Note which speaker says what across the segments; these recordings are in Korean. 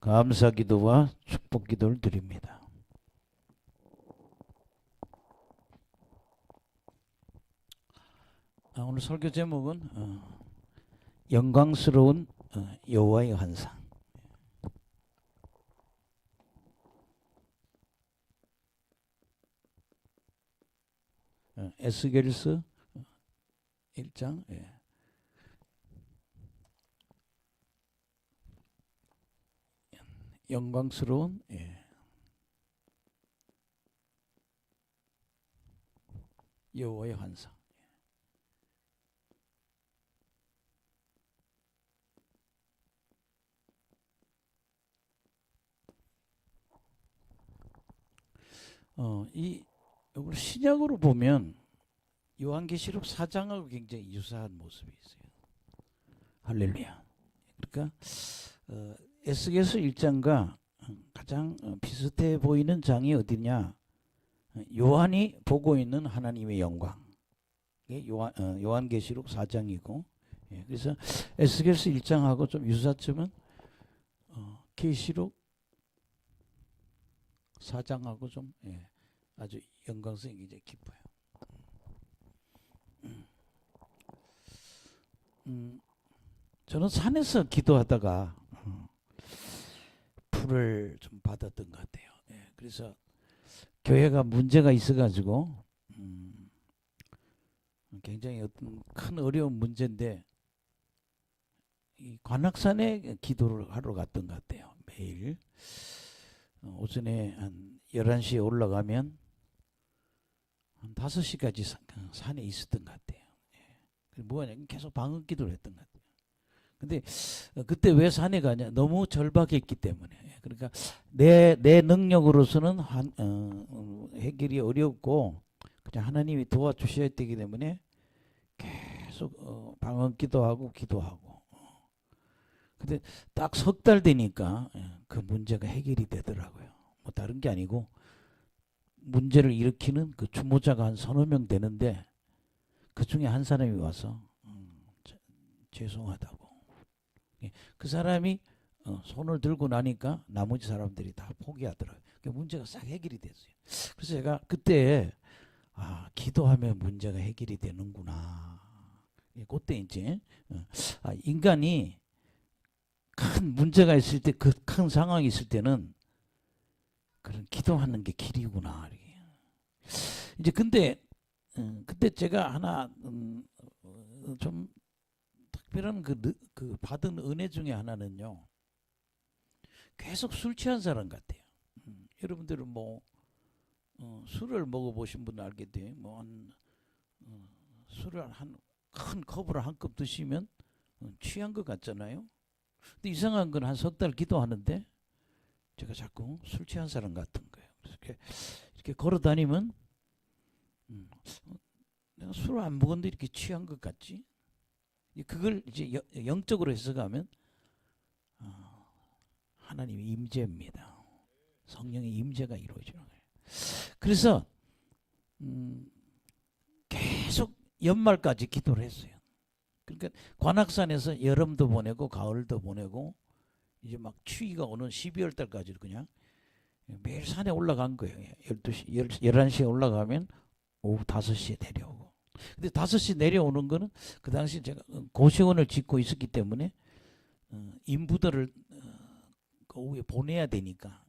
Speaker 1: 감사 기도와 축복 기도를 드립니다. 오늘 설교 제목은 영광스러운 여호와의 환상. 에스겔서 1장. 영광스러운 여호와의 환상. 이걸 신약으로 보면 요한계시록 4장하고 굉장히 유사한 모습이 있어요. 할렐루야. 그러니까 에스겔서 1장과 가장 비슷해 보이는 장이 어디냐? 요한이 보고 있는 하나님의 영광. 요한계시록 4장이고, 그래서 에스겔서 1장하고 좀 유사점은 계시록 4장하고 좀 아주 연관성이 이제 깊어요. 저는 산에서 기도하다가 불을 좀 받았던 것 같아요. 그래서 교회가 문제가 있어가지고 굉장히 어떤 큰 어려운 문제인데 이 관악산에 기도를 하러 갔던 것 같아요. 매일 오전에 한 11시에 올라가면 한 5시까지 산에 있었던 것 같아요. 뭐냐, 계속 방언 기도를 했던 것 같아요. 근데 그때 왜 산에 가냐? 너무 절박했기 때문에. 그러니까 내 능력으로서는 해결이 어렵고 그냥 하나님이 도와주셔야 되기 때문에 계속 방언 기도하고. 근데 딱 석 달 되니까 그 문제가 해결이 되더라고요. 뭐 다른 게 아니고 문제를 일으키는 그 주모자가 한 3~4명 되는데 그 중에 한 사람이 와서 죄송하다고. 그 사람이 손을 들고 나니까 나머지 사람들이 다 포기하더라고요. 문제가 싹 해결이 됐어요. 그래서 제가 그때 기도하면 문제가 해결이 되는구나. 그때 이제 인간이 큰 문제가 있을 때, 그 큰 상황이 있을 때는 그런 기도하는 게 길이구나. 이제 근데 그때 제가 하나 좀 특별한 그 받은 은혜 중에 하나는요, 계속 술 취한 사람 같아요. 여러분들은 뭐 술을 먹어보신 분은 알겠대요. 술을 한 큰 컵으로 한 컵 드시면 취한 것 같잖아요. 근데 이상한 건 한 3달 기도하는데 제가 자꾸 술 취한 사람 같은 거예요. 그래서 이렇게 걸어 다니면 내가 술을 안 먹었는데 이렇게 취한 것 같지? 그걸 이제 영적으로 해석하면 하나님의 임재입니다. 성령의 임재가 이루어지는 거예요. 그래서 계속 연말까지 기도를 했어요. 그러니까 관악산에서 여름도 보내고 가을도 보내고 이제 막 추위가 오는 12월 달까지 그냥 매일 산에 올라간 거예요. 12시, 11시에 올라가면 오후 5시에 내려오고. 근데 5시 내려오는 거는 그 당시 제가 고시원을 짓고 있었기 때문에 인부들을 그 오후에 보내야 되니까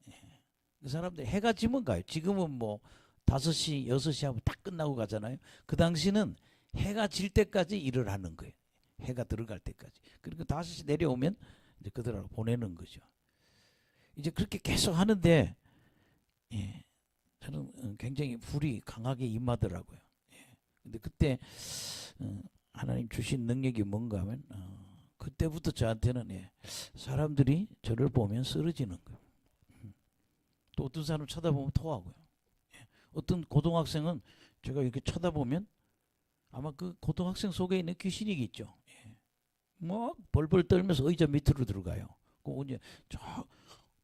Speaker 1: 그 사람들 해가 지면 가요. 지금은 뭐 5시, 6시 하면 딱 끝나고 가잖아요. 그 당시는 해가 질 때까지 일을 하는 거예요. 해가 들어갈 때까지. 그러니까 5시 내려오면 이제 그들하고 보내는 거죠. 이제 그렇게 계속 하는데 저는 굉장히 불이 강하게 임하더라고요. 근데 그때 하나님 주신 능력이 뭔가 하면 그때부터 저한테는 사람들이 저를 보면 쓰러지는 거예요. 또 어떤 사람 쳐다보면 토하고요. 어떤 고등학생은 제가 이렇게 쳐다보면 아마 그 고등학생 속에 있는 귀신이겠죠. 뭐 벌벌 떨면서 의자 밑으로 들어가요. 그 이제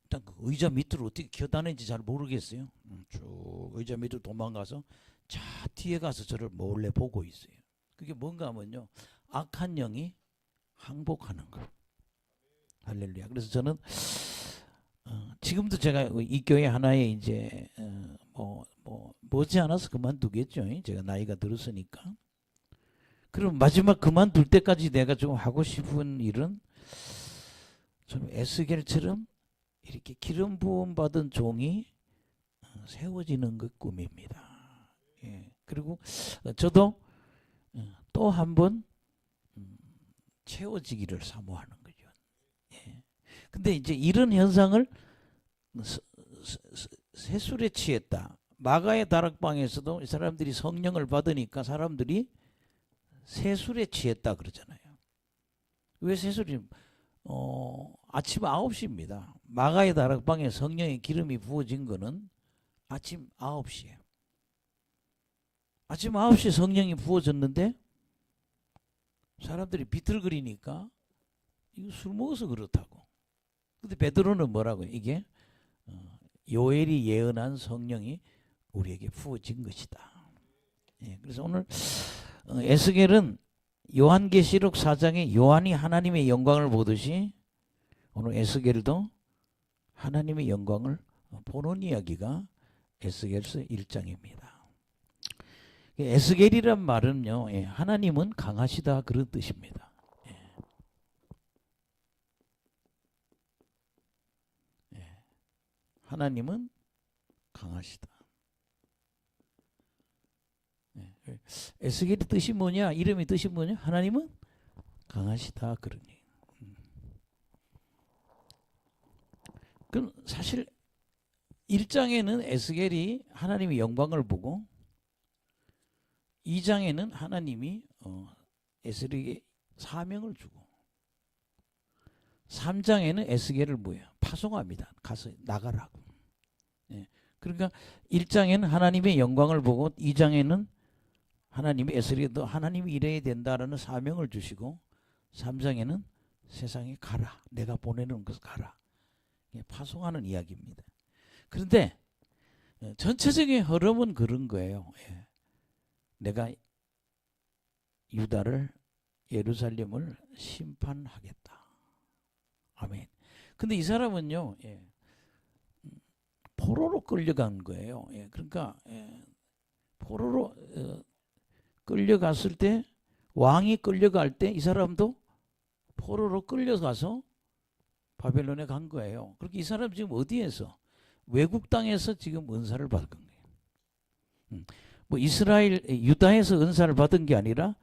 Speaker 1: 일단 그 의자 밑으로 어떻게 기어다니는지 잘 모르겠어요. 쭉 의자 밑으로 도망가서 자 뒤에 가서 저를 몰래 보고 있어요. 그게 뭔가 하면요, 악한 영이 항복하는 거예요. 할렐루야. 그래서 저는 지금도 제가 이 교회 하나에 이제 머지않아서 그만두겠죠. 제가 나이가 들었으니까. 그럼 마지막 그만둘 때까지 내가 좀 하고 싶은 일은 좀 에스겔처럼 이렇게 기름 부음 받은 종이 세워지는 것 꿈입니다. 예. 그리고 저도 또 한 번 채워지기를 사모하는 거죠. 예. 근데 이제 이런 현상을 세술에 취했다. 마가의 다락방에서도 이 사람들이 성령을 받으니까 사람들이 세술에 취했다 그러잖아요. 왜 세술이? 아침 9시입니다. 마가의 다락방에 성령의 기름이 부어진 거는 아침 9시에. 아침 9시에 성령이 부어졌는데 사람들이 비틀거리니까 이거 술 먹어서 그렇다고. 근데 베드로는 뭐라고? 이게 요엘이 예언한 성령이 우리에게 부어진 것이다. 예, 그래서 오늘 에스겔은 요한계시록 4장에 요한이 하나님의 영광을 보듯이 오늘 에스겔도 하나님의 영광을 보는 이야기가 에스겔서 1장입니다. 에스겔이란 말은요, 하나님은 강하시다 그런 뜻입니다. 하나님은 강하시다. 에스겔의 뜻이 뭐냐? 이름의 뜻이 뭐냐? 하나님은 강하시다 그러니. 그럼 사실 1장에는 에스겔이 하나님의 영광을 보고 2장에는 하나님이 에스겔에게 사명을 주고 3장에는 에스겔을 뭐예요? 파송합니다. 가서 나가라고. 예. 그러니까 1장에는 하나님의 영광을 보고 2장에는 하나님이 에스겔도 하나님이 이래야 된다라는 사명을 주시고 3장에는 세상에 가라. 내가 보내는 것을 가라. 예, 파송하는 이야기입니다. 그런데 전체적인 흐름은 그런 거예요. 예. 내가 유다를 예루살렘을 심판하겠다. 아멘. 근데 이 사람은요, 포로로 끌려간 거예요. 그러니까 포로로 끌려갔을 때 왕이 끌려갈 때 이 사람도 포로로 끌려가서 바벨론에 간 거예요. 그렇게 이 사람 지금 어디에서? 외국 땅에서 지금 은사를 받은 거예요. 뭐 이스라엘 유다에서 은사를 받은 게 아니라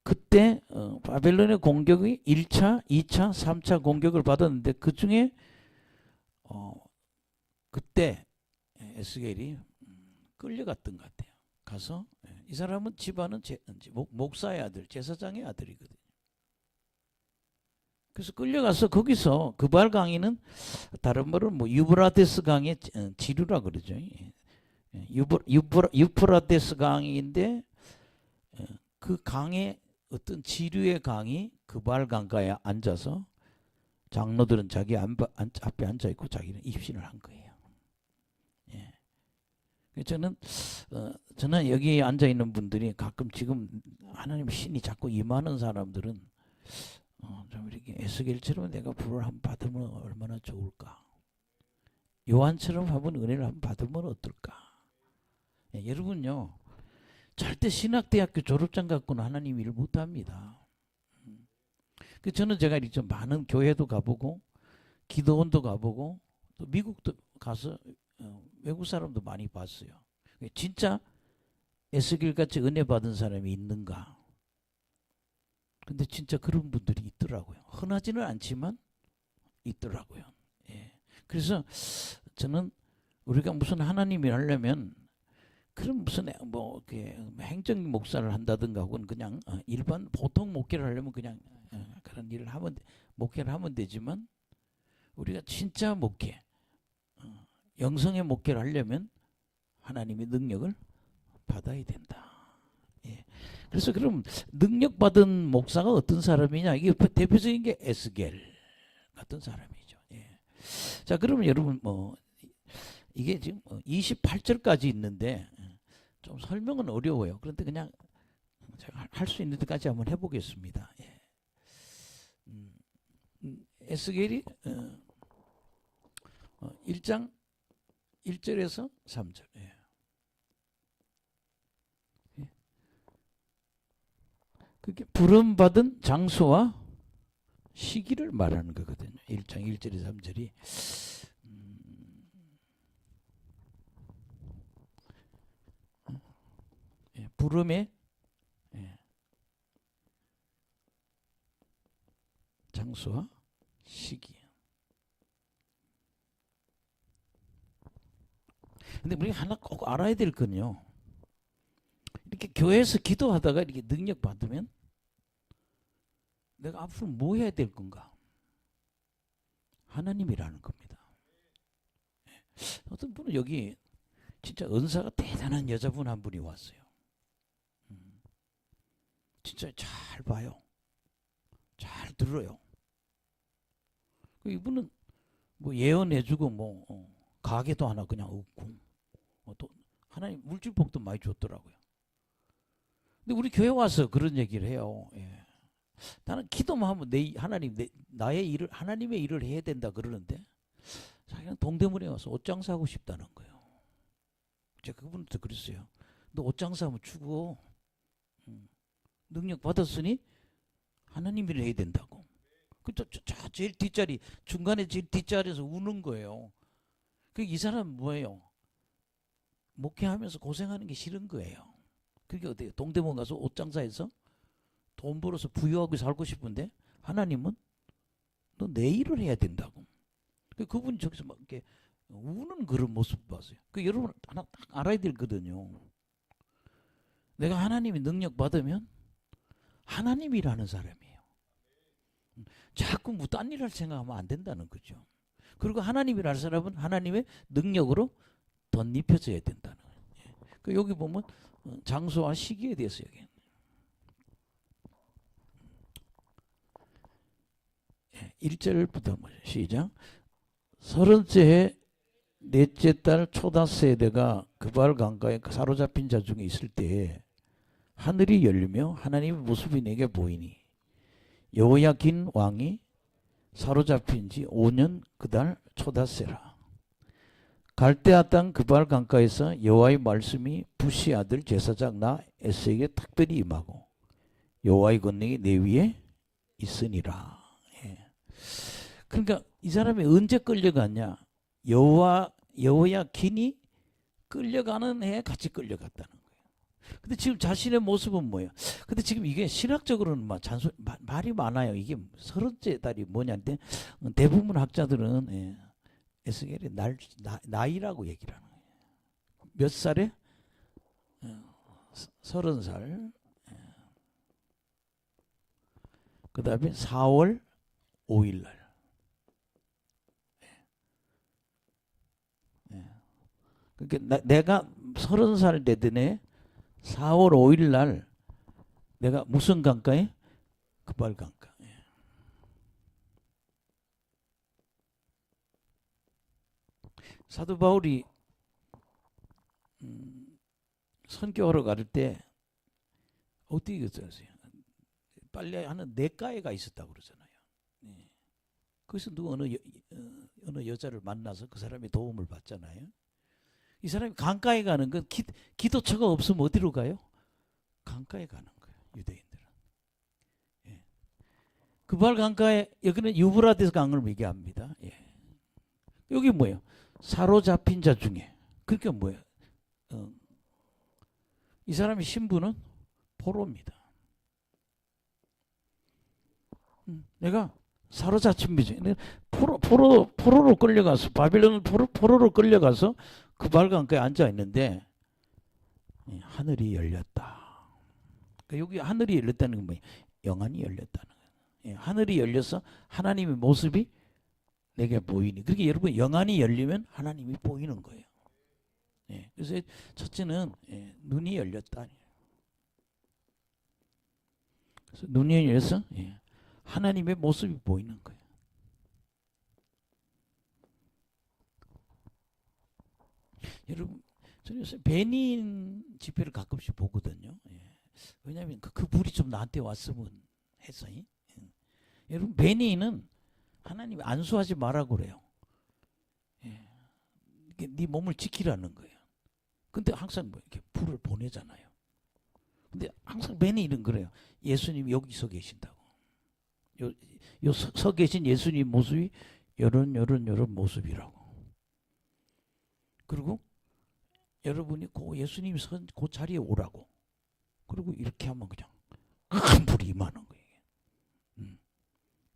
Speaker 1: 그때 바벨론의 공격이 1차, 2차, 3차 공격을 받았는데 그 중에 그때 에스겔이 끌려갔던 것 같아요. 가서 이 사람은 집안은 목사의 아들, 제사장의 아들이거든요. 그래서 끌려가서 거기서 그발 강에는 다른 말은 뭐 유브라데스 강의 지류라 그러죠. 유프라데스 강인데 그 강의 어떤 지류의 강이 그발 강가에 앉아서 장로들은 자기 앞에 앉아 있고 자기는 입신을 한 거예요. 예. 저는 여기 앉아 있는 분들이 가끔 지금 하나님의 신이 자꾸 임하는 사람들은 좀 이렇게 에스겔처럼 내가 불을 한번 받으면 얼마나 좋을까. 요한처럼 한번 은혜를 한번 받으면 어떨까. 예, 여러분요. 절대 신학대학교 졸업장 갖고는 하나님 일을 못합니다. 저는 제가 이렇게 많은 교회도 가보고 기도원도 가보고 또 미국도 가서 외국 사람도 많이 봤어요. 진짜 에스겔같이 은혜 받은 사람이 있는가? 근데 진짜 그런 분들이 있더라고요. 흔하지는 않지만 있더라고요. 예. 그래서 저는 우리가 무슨 하나님이 하려면 그럼 무슨 뭐 행정 목사를 한다든가 혹은 그냥 일반 보통 목회를 하려면 그냥 그런 일을 하면 목회를 하면 되지만 우리가 진짜 목회, 영성의 목회를 하려면 하나님의 능력을 받아야 된다. 예. 그래서 그럼 능력 받은 목사가 어떤 사람이냐? 이게 대표적인 게 에스겔 같은 사람이죠. 예. 자, 그러면 여러분 이게 지금 28절까지 있는데 좀 설명은 어려워요. 그런데 그냥 제가 할 수 있는 데까지 한번 해보겠습니다. 예. 에스겔이 1장 1절에서 3절. 예. 예. 그게 부름받은 장소와 시기를 말하는 거거든요. 1장 1절에서 3절이. 예. 부름의 예. 장소와 시기. 근데 우리가 하나 꼭 알아야 될 건요. 이렇게 교회에서 기도하다가 이렇게 능력 받으면 내가 앞으로 뭐 해야 될 건가? 하나님이라는 겁니다. 어떤 분은 여기 진짜 은사가 대단한 여자분 한 분이 왔어요. 진짜 잘 봐요. 잘 들어요. 이분은 뭐 예언해주고 뭐 가게도 하나 그냥 없고 또 하나님 물질복도 많이 줬더라고요. 근데 우리 교회 와서 그런 얘기를 해요. 예. 나는 기도만 하면 나의 일을 하나님의 일을 해야 된다 그러는데 자기는 동대문에 와서 옷 장사하고 싶다는 거예요. 제가 그분한테 그랬어요. 너 옷 장사하면 죽어. 능력 받았으니 하나님 일을 해야 된다고. 저 제일 뒷자리 중간에 제일 뒷자리에서 우는 거예요. 이 사람은 뭐예요? 목회하면서 고생하는 게 싫은 거예요. 그게 어때요? 동대문 가서 옷 장사해서 돈 벌어서 부유하게 살고 싶은데 하나님은 너 내 일을 해야 된다고. 그분이 저기서 막 이렇게 우는 그런 모습 봤어요. 여러분 하나 딱 알아야 되거든요. 내가 하나님의 능력 받으면 하나님이라는 사람이에요. 자꾸 뭐 딴 일을 생각하면 안 된다는 거죠. 그리고 하나님이라는 사람은 하나님의 능력으로 덧입혀져야 된다는 거예요. 여기 보면 장소와 시기에 대해서 얘기해요. 1절부터 시작. 30째 해 넷째 달 초다새 때가 그발 강가에 사로잡힌 자 중에 있을 때에 하늘이 열리며 하나님의 모습이 내게 보이니 여호야긴 왕이 사로잡힌 지 5년 그달 초다새라. 갈대아 땅 그발 강가에서 여호와의 말씀이 부시 아들 제사장 나 에스에게 특별히 임하고 여호와의 권능이 내 위에 있으니라. 예. 그러니까 이 사람이 언제 끌려갔냐? 여호야긴이 끌려가는 해에 같이 끌려갔다는 거예요. 근데 지금 자신의 모습은 뭐예요? 근데 지금 이게 신학적으로는 말이 많아요. 이게 30째 달이 뭐냐는데 대부분 학자들은 에스겔의 나이라고 얘기를 하는 거예요. 몇 살에? 30살. 그 다음에 4월 5일 날. 그러니까 내가 30살 되던 해 4월 5일 날 내가 무슨 강가에? 그발 강가. 사도 바울이 선교하러 갈 때 어떻게 했어요? 빨래하는 내과에가 있었다고 그러잖아요. 그래서 어느 여자를 만나서 그 사람이 도움을 받잖아요. 이 사람이 강가에 가는 건 기도처가 없으면 어디로 가요? 강가에 가는 거예요. 유대인들은. 그발 강가에 여기는 유브라데스 강을 얘기합니다. 여기 뭐예요? 사로잡힌 자 중에. 그러니까 뭐예요? 이 사람의 신분은 포로입니다. 내가 사로잡힌 비중. 포로로 끌려가서 바빌론 포로로 끌려가서 그발 강가에 앉아 있는데 하늘이 열렸다. 그러니까 여기 하늘이 열렸다는 건 뭐예요? 영안이 열렸다는 거예요. 하늘이 열려서 하나님의 모습이 내게 보이니. 그렇게 여러분 영안이 열리면 하나님이 보이는 거예요. 그래서 첫째는 눈이 열렸다. 그래서 눈이 열려서 하나님의 모습이 보이는 거예요. 여러분 저는 요새 베닌 집회를 가끔씩 보거든요. 왜냐하면 그 불이 좀 나한테 왔으면 해서. 여러분 베닌은 하나님이 안수하지 말라고 그래요. 네 몸을 지키라는 거예요. 근데 항상 뭐 이렇게 불을 보내잖아요. 근데 항상 벤이 이런 거래요. 예수님이 여기서 계신다고. 요 서 계신 예수님 모습이 요런 모습이라고. 그리고 여러분이 그 예수님이 선 그 자리에 오라고. 그리고 이렇게 하면 그냥 큰 불이 임하는 거예요.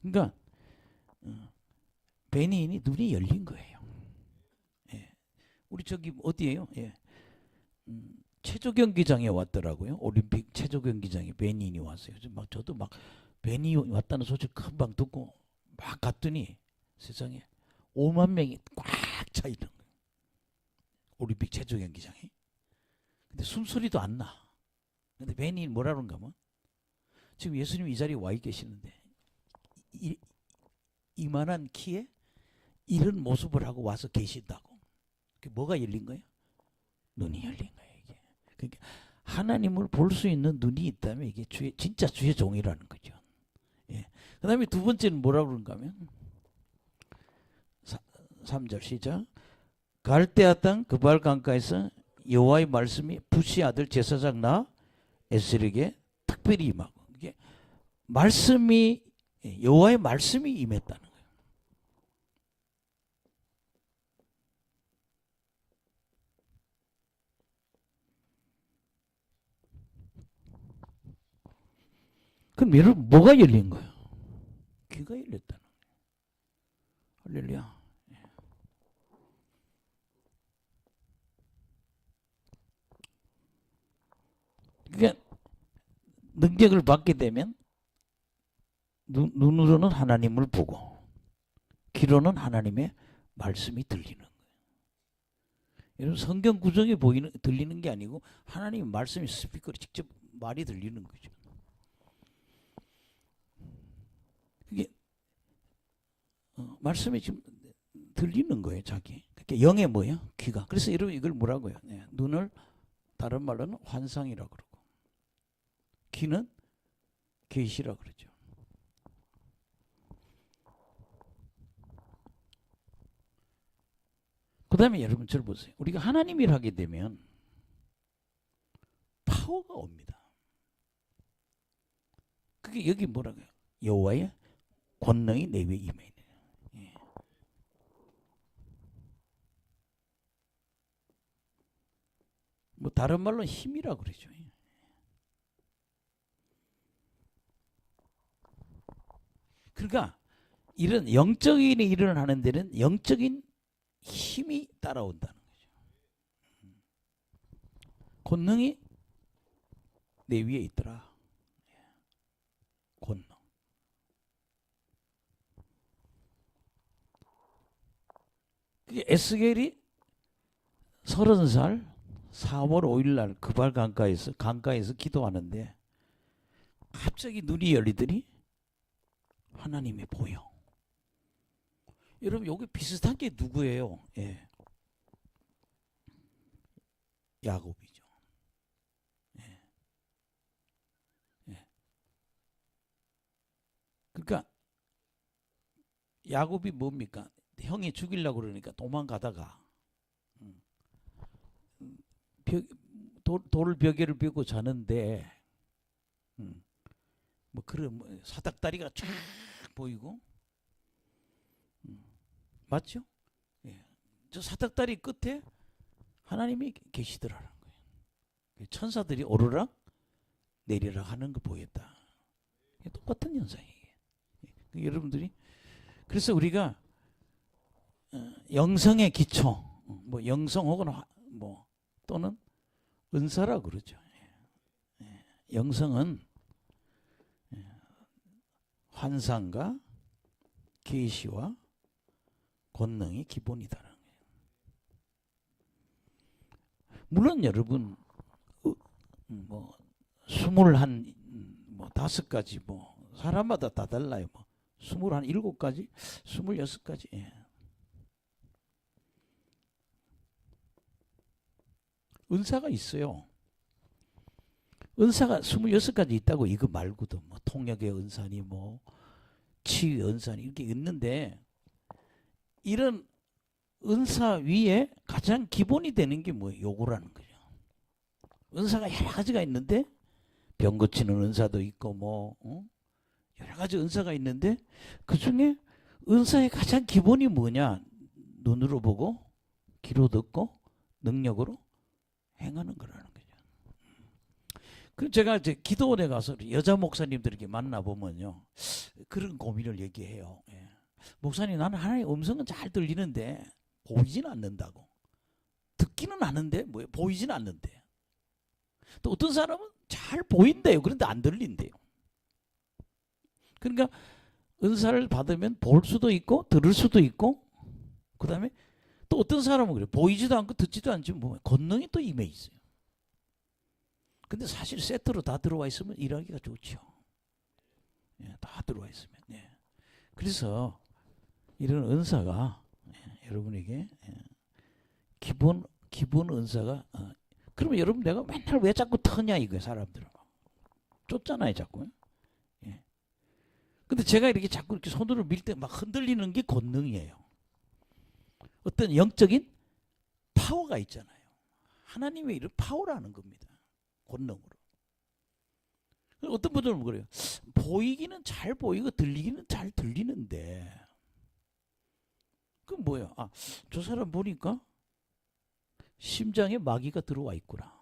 Speaker 1: 그러니까 베니인이 눈이 열린 거예요. 예. 우리 저기 어디예요? 예. 체조 경기장에 왔더라고요. 올림픽 체조 경기장에 베니인이 왔어요. 저도 막 베니 왔다는 소식 금방 듣고 막 갔더니 세상에 5만 명이 꽉 차 있는 거예요. 올림픽 체조 경기장에. 근데 숨소리도 안 나. 근데 베니인 뭐라 그런가 하면 지금 예수님 이 자리에 와 계시는데 이만한 키에 이런 모습을 하고 와서 계신다고. 그게 뭐가 열린 거예요? 눈이 열린 거예요. 이게. 그러니까 하나님을 볼 수 있는 눈이 있다면 이게 진짜 주의 종이라는 거죠. 예. 그 다음에 두 번째는 뭐라고 그런가 하면 3절 시작. 갈대아 땅 그발 강가에서 여호와의 말씀이 부시 아들 제사장 나 에스겔에게 특별히 임하고, 이게 말씀이 여호와의 말씀이 임했다는 거예요. 그럼 여러분 뭐가 열린 거예요? 귀가 열렸다는 거예요. 할렐루야. 그러니까 능력을 받게 되면 눈으로는 하나님을 보고 귀로는 하나님의 말씀이 들리는 거예요. 여러분 성경 구절이 들리는 게 아니고 하나님의 말씀이 스피커로 직접 말이 들리는 거죠. 이게 말씀이 지금 들리는 거예요, 자기. 그러니까 영의 뭐예요? 귀가. 그래서 여러분 이걸 뭐라고요? 네, 눈을 다른 말로는 환상이라고 그러고, 귀는 계시라고 그러죠. 그 다음에 여러분 저를 보세요. 우리가 하나님 일 하게 되면 파워가 옵니다. 그게 여기 뭐라고요? 여호와의 권능이 내 위에 임해 있는. 예. 뭐 다른 말로 힘이라고 그러죠. 그러니까 이런 영적인 일을 하는 데는 영적인 힘이 따라온다는 거죠. 권능이 내 위에 있더라. 권능. 에스겔이 30살 4월 5일 날 그발 강가에서 기도하는데 갑자기 눈이 열리더니 하나님이 보여. 여러분 여기 비슷한 게 누구예요? 예. 야곱이죠. 예. 예. 그러니까 야곱이 뭡니까? 형이 죽이려고 그러니까 도망가다가 돌 벽에를 벽고 자는데 뭐 그런 사닥다리가 쫙 보이고 맞죠? 예. 저 사닥다리 끝에 하나님이 계시더라는 거예요. 천사들이 오르락 내리락 하는 거 보였다. 똑같은 현상이에요. 여러분들이 그래서 우리가 영성의 기초, 뭐 영성 혹은 뭐 또는 은사라 그러죠. 영성은 환상과 계시와 권능이 기본이다라는 거예요. 물론 여러분 뭐 21, 뭐 5가지 뭐 사람마다 다 달라요. 뭐 27가지, 26가지. 예. 은사가 있어요. 은사가 26가지 있다고. 이거 말고도 뭐 통역의 은사니 뭐 치유의 은사니 이렇게 있는데 이런 은사 위에 가장 기본이 되는 게 뭐예요? 요거라는 거죠. 은사가 여러 가지가 있는데 병 고치는 은사도 있고 뭐 여러 가지 은사가 있는데 그 중에 은사의 가장 기본이 뭐냐? 눈으로 보고 귀로 듣고 능력으로 행하는 거라는 거죠. 그 제가 이제 기도원에 가서 여자 목사님들에게 만나보면요 그런 고민을 얘기해요. 예. 목사님, 나는 하나님의 음성은 잘 들리는데 보이지는 않는다고. 듣기는 하는데 뭐 보이지는 않는데. 또 어떤 사람은 잘 보인대요. 그런데 안 들린대요. 그러니까 은사를 받으면 볼 수도 있고 들을 수도 있고, 그 다음에 또 어떤 사람은 그래, 보이지도 않고 듣지도 않지만 뭐 권능이 또 임해 있어요. 근데 사실 세트로 다 들어와 있으면 일하기가 좋죠. 예, 다 들어와 있으면. 예. 그래서 이런 은사가 여러분에게 기본 은사가 그러면 여러분, 내가 맨날 왜 자꾸 터냐 이거예요. 사람들은 쫓잖아요 자꾸. 예. 근데 제가 이렇게 자꾸 이렇게 손으로 밀 때 막 흔들리는 게 권능이에요. 어떤 영적인 파워가 있잖아요. 하나님의 이런 파워라는 겁니다. 권능으로. 어떤 분들은 그래요. 보이기는 잘 보이고 들리기는 잘 들리는데 그럼 뭐야? 아, 저 사람 보니까 심장에 마귀가 들어와 있구나.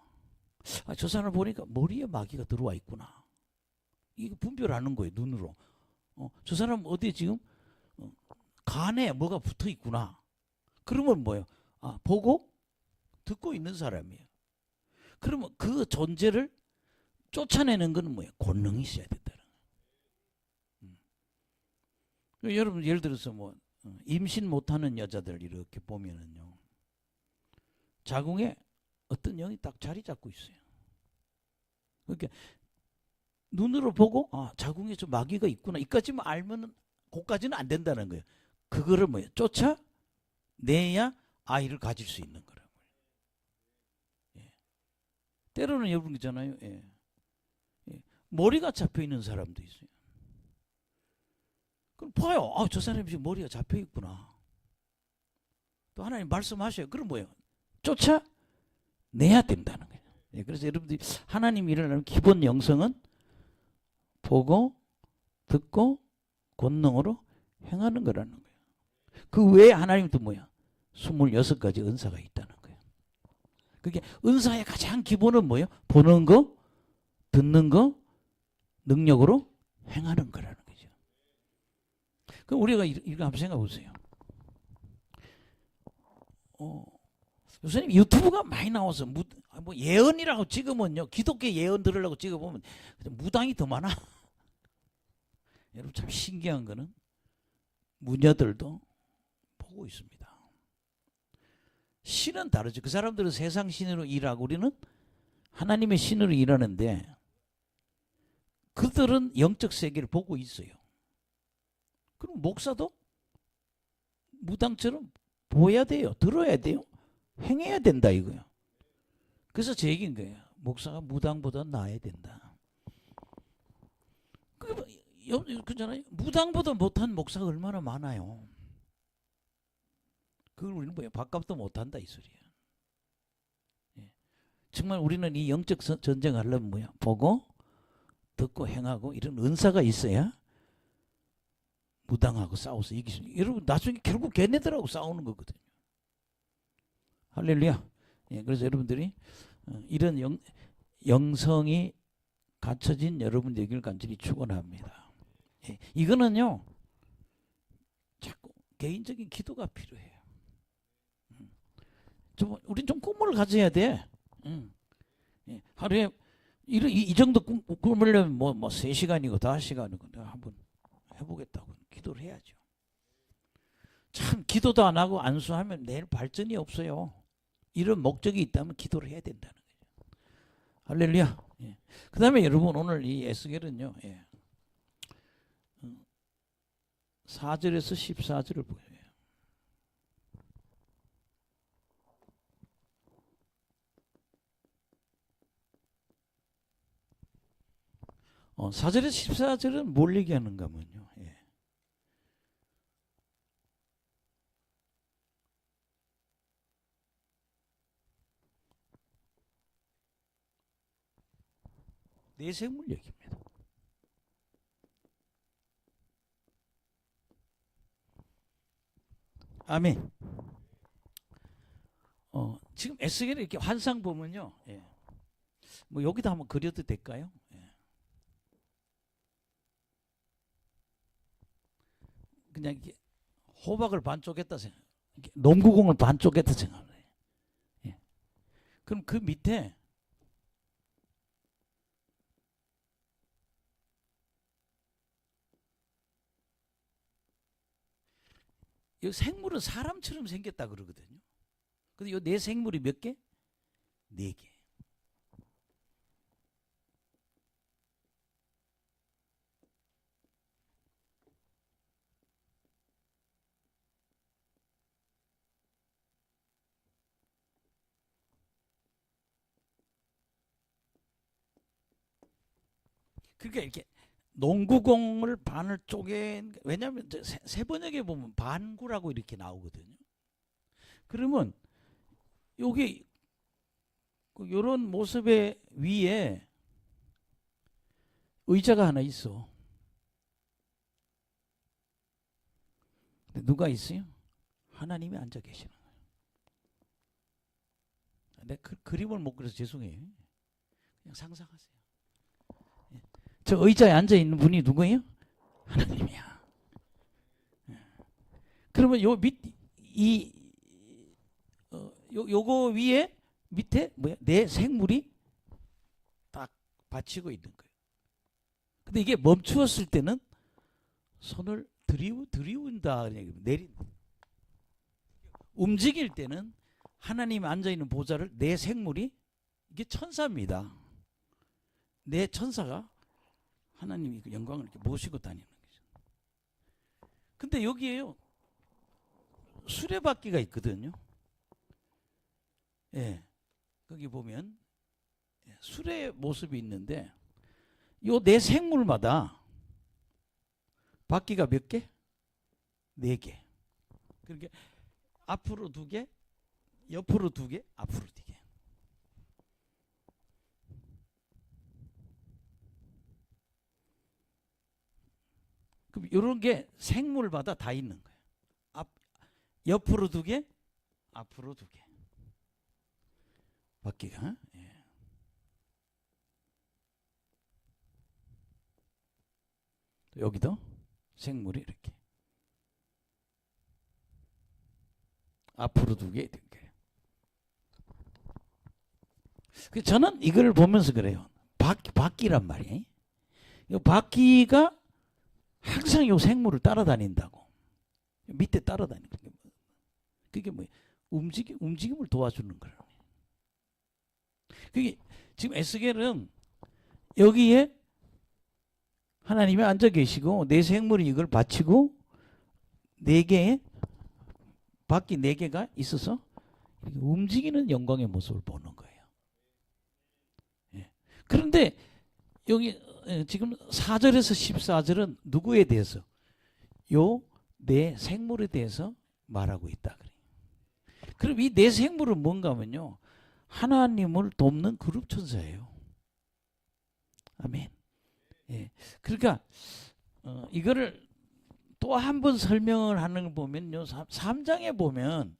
Speaker 1: 아, 저 사람 보니까 머리에 마귀가 들어와 있구나. 이거 분별하는 거예요. 눈으로. 저 사람 어디에 지금 간에 뭐가 붙어 있구나. 그러면 뭐예요? 아, 보고 듣고 있는 사람이에요. 그러면 그 존재를 쫓아내는 건 뭐예요? 권능이 있어야 된다는 거예요. 여러분 예를 들어서 뭐 임신 못하는 여자들 이렇게 보면은요, 자궁에 어떤 영이 딱 자리 잡고 있어요. 그러니까 눈으로 보고 아, 자궁에 좀 마귀가 있구나, 이까지만 알면은 그까지는 안 된다는 거예요. 그거를 뭐예요? 쫓아내야 아이를 가질 수 있는 거라고요. 예. 때로는 여러분 있잖아요. 예. 예. 머리가 잡혀 있는 사람도 있어요. 그럼 봐요. 아, 저 사람이 지금 머리가 잡혀 있구나. 또 하나님 말씀하셔요. 그럼 뭐예요? 쫓아내야 된다는 거예요. 예. 그래서 여러분들이 하나님이 일어나는 기본 영성은 보고 듣고 권능으로 행하는 거라는 거예요. 그 외에 하나님도 뭐야? 26가지 은사가 있다는 거예요. 그게 은사의 가장 기본은 뭐예요? 보는 거, 듣는 거, 능력으로 행하는 거라는 거죠. 그럼 우리가 이거 한번 생각해 보세요. 요새는 유튜브가 많이 나와서 뭐 예언이라고 찍으면요, 기독교 예언 들으려고 찍어보면 무당이 더 많아. 여러분 참 신기한 거는 무녀들도 보고 있습니다. 신은 다르죠. 그 사람들은 세상 신으로 일하고 우리는 하나님의 신으로 일하는데 그들은 영적 세계를 보고 있어요. 그럼 목사도 무당처럼 보여야 돼요. 들어야 돼요. 행해야 된다 이거예요. 그래서 제 얘기인 거예요. 목사가 무당보다 나아야 된다. 그잖아요. 무당보다 못한 목사가 얼마나 많아요. 그걸 우리는 뭐예요? 밥값도 못한다 이 소리예요. 예. 정말 우리는 이 영적 전쟁 하려면 뭐야? 보고 듣고 행하고 이런 은사가 있어야 무당하고 싸워서 이길 수 있어요. 여러분 나중에 결국 걔네들하고 싸우는 거거든요. 할렐루야. 예, 그래서 여러분들이 이런 영성이 갖춰진 여러분 되기를 간절히 축원합니다. 예, 이거는요 자꾸 개인적인 기도가 필요해요. 우린 좀 꿈을 가져야 돼. 예, 하루에 이 정도 꿈꾸려면 뭐 3시간이고 5시간이고 내가 한번 해보겠다고 기도를 해야죠. 참 기도도 안 하고 안수하면 내일 발전이 없어요. 이런 목적이 있다면 기도를 해야 된다는 거죠. 할렐루야. 예. 그 다음에 여러분 오늘 이 에스겔은요, 예. 4절에서 14절을 보여요. 4절에서 14절은 뭘 얘기하는가 하면요, 내생물 얘기입니다. 아멘. 지금 에스겔에 이렇게 환상 보면요. 예. 뭐 여기다 한번 그려도 될까요? 예. 그냥 이렇게 호박을 반 쪼갰다 생각. 농구공을 반 쪼갰다 생각해요. 예. 그럼 그 밑에 이 생물은 사람처럼 생겼다 그러거든요. 근데 이 네 생물이 몇 개? 네 개. 그러니까 이렇게 농구공을 반을 쪼갠, 왜냐하면 세 번역에 보면 반구라고 이렇게 나오거든요. 그러면 여기 이런 모습의 위에 의자가 하나 있어. 근데 누가 있어요? 하나님이 앉아 계시는 거예요. 내가 그림을 못 그려서 죄송해요. 그냥 상상하세요. 저 의자에 앉아 있는 분이 누구예요? 하나님이야. 그러면 요거 위에 밑에 뭐야? 내 생물이 딱 받치고 있는 거예요. 근데 이게 멈추었을 때는 손을 들이운다. 내린다. 움직일 때는 하나님이 앉아있는 보좌를 내 생물이, 이게 천사입니다. 내 천사가 하나님이 그 영광을 이렇게 모시고 다니는 거죠. 근데 여기에요, 수레바퀴가 있거든요. 예, 거기 보면 수레 모습이 있는데 요 네 생물마다 바퀴가 몇 개? 네 개. 그러니까 앞으로 두 개, 옆으로 두 개, 앞으로 두 개. 그럼 이런 게 생물마다 다 있는 거예요. 옆으로 두 개, 앞으로 두 개. 바퀴가. 예. 여기도 생물이 이렇게 앞으로 두 개 된 거예요. 저는 이걸 보면서 그래요. 바퀴란 말이에요. 이 바퀴가 항상 이 생물을 따라다닌다고. 밑에 따라다니는 거예요. 그게 뭐 움직임을 도와주는 거예요. 그게 지금 에스겔은 여기에 하나님이 앉아 계시고 내 생물이 이걸 바치고 네 개의 바퀴 네 개가 있어서 움직이는 영광의 모습을 보는 거예요. 예. 그런데 여기 지금 4절에서 14절은 누구에 대해서? 요 네 생물에 대해서 말하고 있다 그래요. 그럼 이 네 생물은 뭔가 하면요, 하나님을 돕는 그룹 천사예요. 아멘. 예. 그러니까 이거를 또 한 번 설명을 하는 걸 보면요, 3장에 보면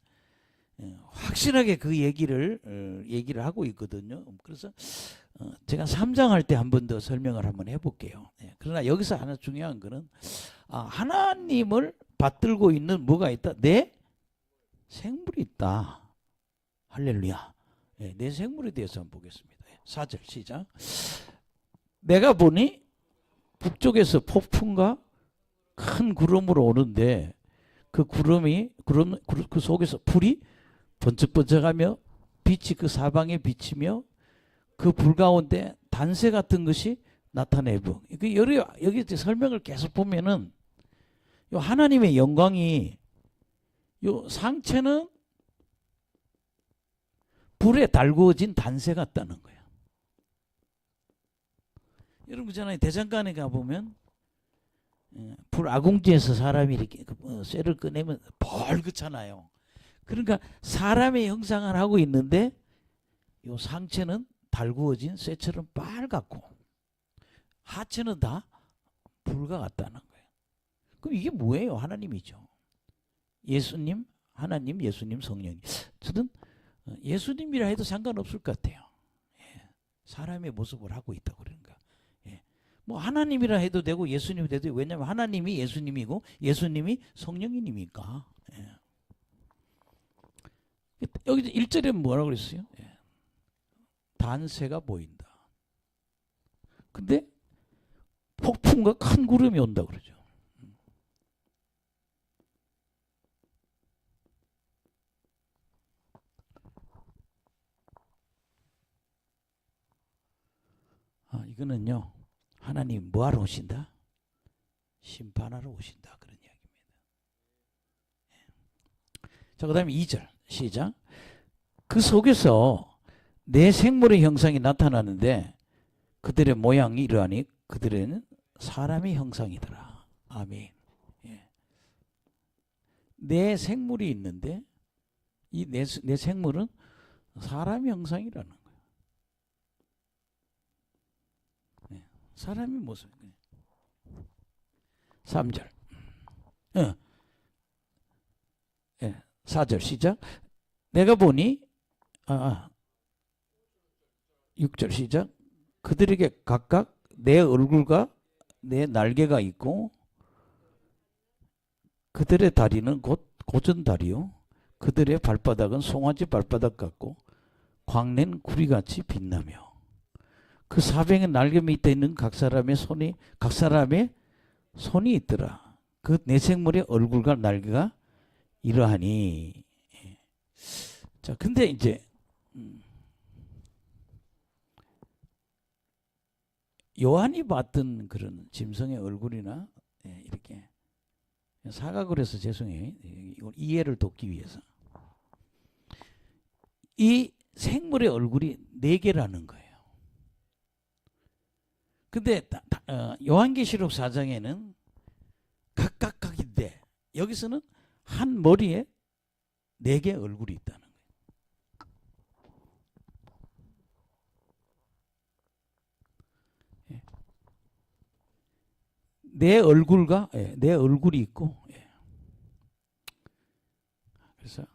Speaker 1: 확실하게 그 얘기를 하고 있거든요. 그래서 제가 3장 할 때 한 번 더 설명을 한번 해볼게요. 예. 그러나 여기서 하나 중요한 거는 하나님을 받들고 있는 뭐가 있다? 내 생물이 있다. 할렐루야. 예, 내 생물에 대해서 한번 보겠습니다. 4절 시작. 내가 보니 북쪽에서 폭풍과 큰 구름으로 오는데 그 그 속에서 불이 번쩍번쩍하며 빛이 그 사방에 비치며 그 불 가운데 단새 같은 것이 나타내고. 여기 설명을 계속 보면은 요 하나님의 영광이, 요 상체는 불에 달구어진 단새 같다는 거예요. 여러분 그잖아요. 대장간에 가보면 불 아궁지에서 사람이 이렇게 쇠를 꺼내면 벌겋잖아요. 그러니까 사람의 형상을 하고 있는데 요 상체는 달구어진 쇠처럼 빨갛고, 하체는 다 불과 같다는 거예요. 그럼 이게 뭐예요? 하나님이죠. 예수님, 하나님, 예수님, 성령님. 저는 예수님이라 해도 상관없을 것 같아요. 예. 사람의 모습을 하고 있다 그러니까. 예. 뭐 하나님이라 해도 되고 예수님이 돼도 되고, 왜냐하면 하나님이 예수님이고 예수님이 성령님이니까. 예. 여기 1절에 뭐라고 그랬어요? 예. 단새가 보인다. 근데 폭풍과 큰 구름이 온다 그러죠. 이거는요, 하나님 뭐하러 오신다? 심판하러 오신다, 그런 이야기입니다. 자, 그 다음에 2절 시작. 그 속에서 내 생물의 형상이 나타나는데 그들의 모양이 이러하니 그들은 사람의 형상이더라. 아멘. 예. 내 생물이 있는데 이 내 생물은 사람의 형상이라는 거예요. 네. 사람의 모습. 3절. 예. 4절 시작. 내가 보니 6절 시작. 그들에게 각각 내 얼굴과 내 날개가 있고 그들의 다리는 곧 고전 다리요 그들의 발바닥은 송아지 발바닥 같고 광낸 구리같이 빛나며 그 사병의 날개 밑에 있는 각 사람의 손이 있더라. 그 내 생물의 얼굴과 날개가 이러하니. 자, 근데 이제 요한이 봤던 그런 짐승의 얼굴이나 이렇게 사각으로 해서 죄송해요. 이걸 이해를 돕기 위해서. 이 생물의 얼굴이 4개라는 거예요. 근데 요한계시록 4장에는 각각인데 여기서는 한 머리에 4개 얼굴이 있다는 거예요. 내 얼굴과 내 얼굴이 있고, 그래서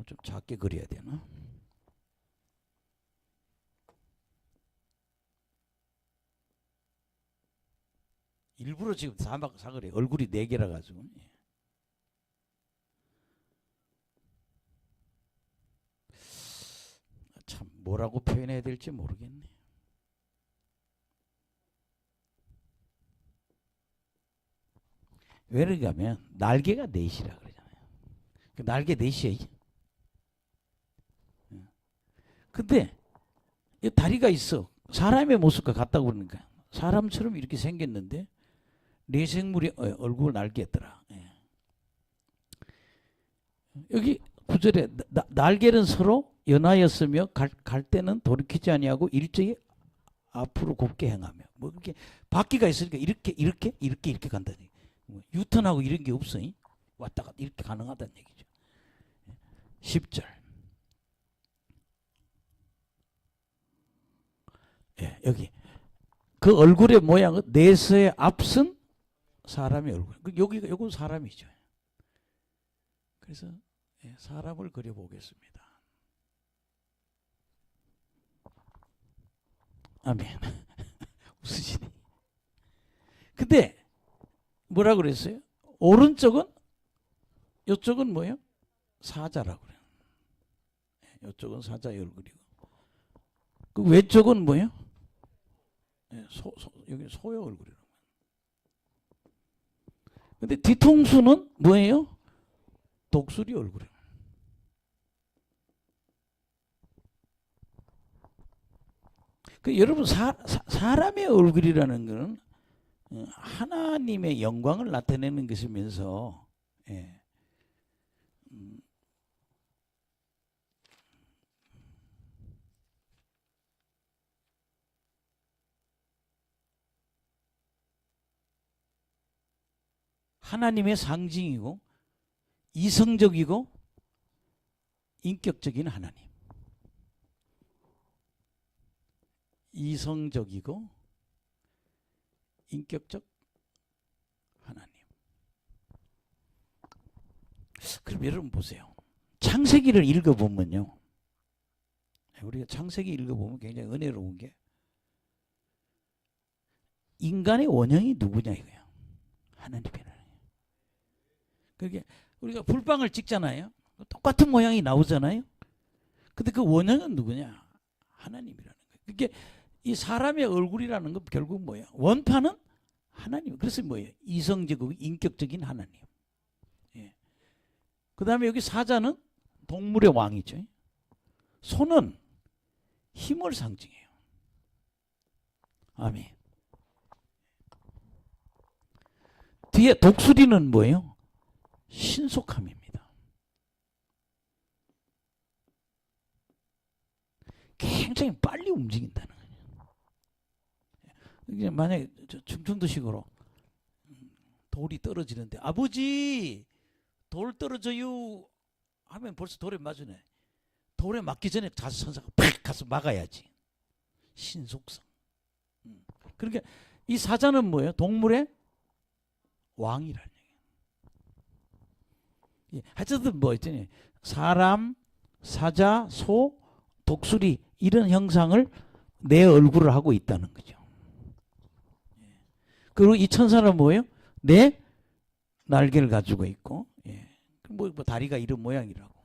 Speaker 1: 좀 작게 그려야 되나? 일부러 지금 사각사각해. 얼굴이 4개라 가지고. 참 뭐라고 표현해야 될지 모르겠네. 왜 그러냐면 날개가 4이라 그러잖아요. 그 날개 4이에요. 근데 이 다리가 있어. 사람의 모습과 같다고 그러니까 사람처럼 이렇게 생겼는데 내 생물이 얼굴 날개였더라. 여기 9절에 날개는 서로 연하였으며 갈 때는 돌이키지 아니하고 일제히 앞으로 곱게 행하며 뭐 이렇게 바퀴가 있으니까 이렇게 간다니. 유턴하고 이런 게 없어. 왔다 갔다 이렇게 가능하다는 얘기죠. 10절. 여기 그 얼굴의 모양은 내서의 앞선 사람의 얼굴. 요건 사람이죠. 그래서 사람을 그려보겠습니다. 아멘. 웃으시네. 근데 뭐라 그랬어요? 오른쪽은 이쪽은 뭐예요? 사자라고 그래요. 이쪽은 사자의 얼굴이고 그 왼쪽은 뭐예요? 여기 소의 얼굴이라고. 근데 뒤통수는 뭐예요? 독수리 얼굴이에요. 여러분 사람의 얼굴이라는 것은 하나님의 영광을 나타내는 것이면서 하나님의 상징이고 이성적이고 인격적인 하나님. 이성적이고 인격적 하나님. 그럼 여러분 보세요. 창세기를 읽어보면요. 우리가 창세기 읽어보면 굉장히 은혜로운 게 인간의 원형이 누구냐 이거야. 하나님이라는. 그게 우리가 불방을 찍잖아요. 똑같은 모양이 나오잖아요. 근데 그 원형은 누구냐? 하나님이라는 거예요. 그게 이 사람의 얼굴이라는 건 결국 뭐예요? 원판은 하나님. 그래서 뭐예요? 이성적이고 인격적인 하나님. 예. 그 다음에 여기 사자는 동물의 왕이죠. 소는 힘을 상징해요. 아멘. 뒤에 독수리는 뭐예요? 신속함입니다. 굉장히 빨리 움직인다는 거예요. 만약에 충청도식으로 돌이 떨어지는데 아버지 돌 떨어져요 하면 벌써 돌에 맞으네. 돌에 맞기 전에 자수선사가 팍 가서 막아야지. 신속성. 그러니까 이 사자는 뭐예요? 동물의 왕이라는 얘기예요. 하여튼 뭐 있잖아요. 사람, 사자, 소, 독수리 이런 형상을 내 얼굴을 하고 있다는 거죠. 그리고 이 천사는 뭐예요? 내 날개를 가지고 있고, 뭐 다리가 이런 모양이라고.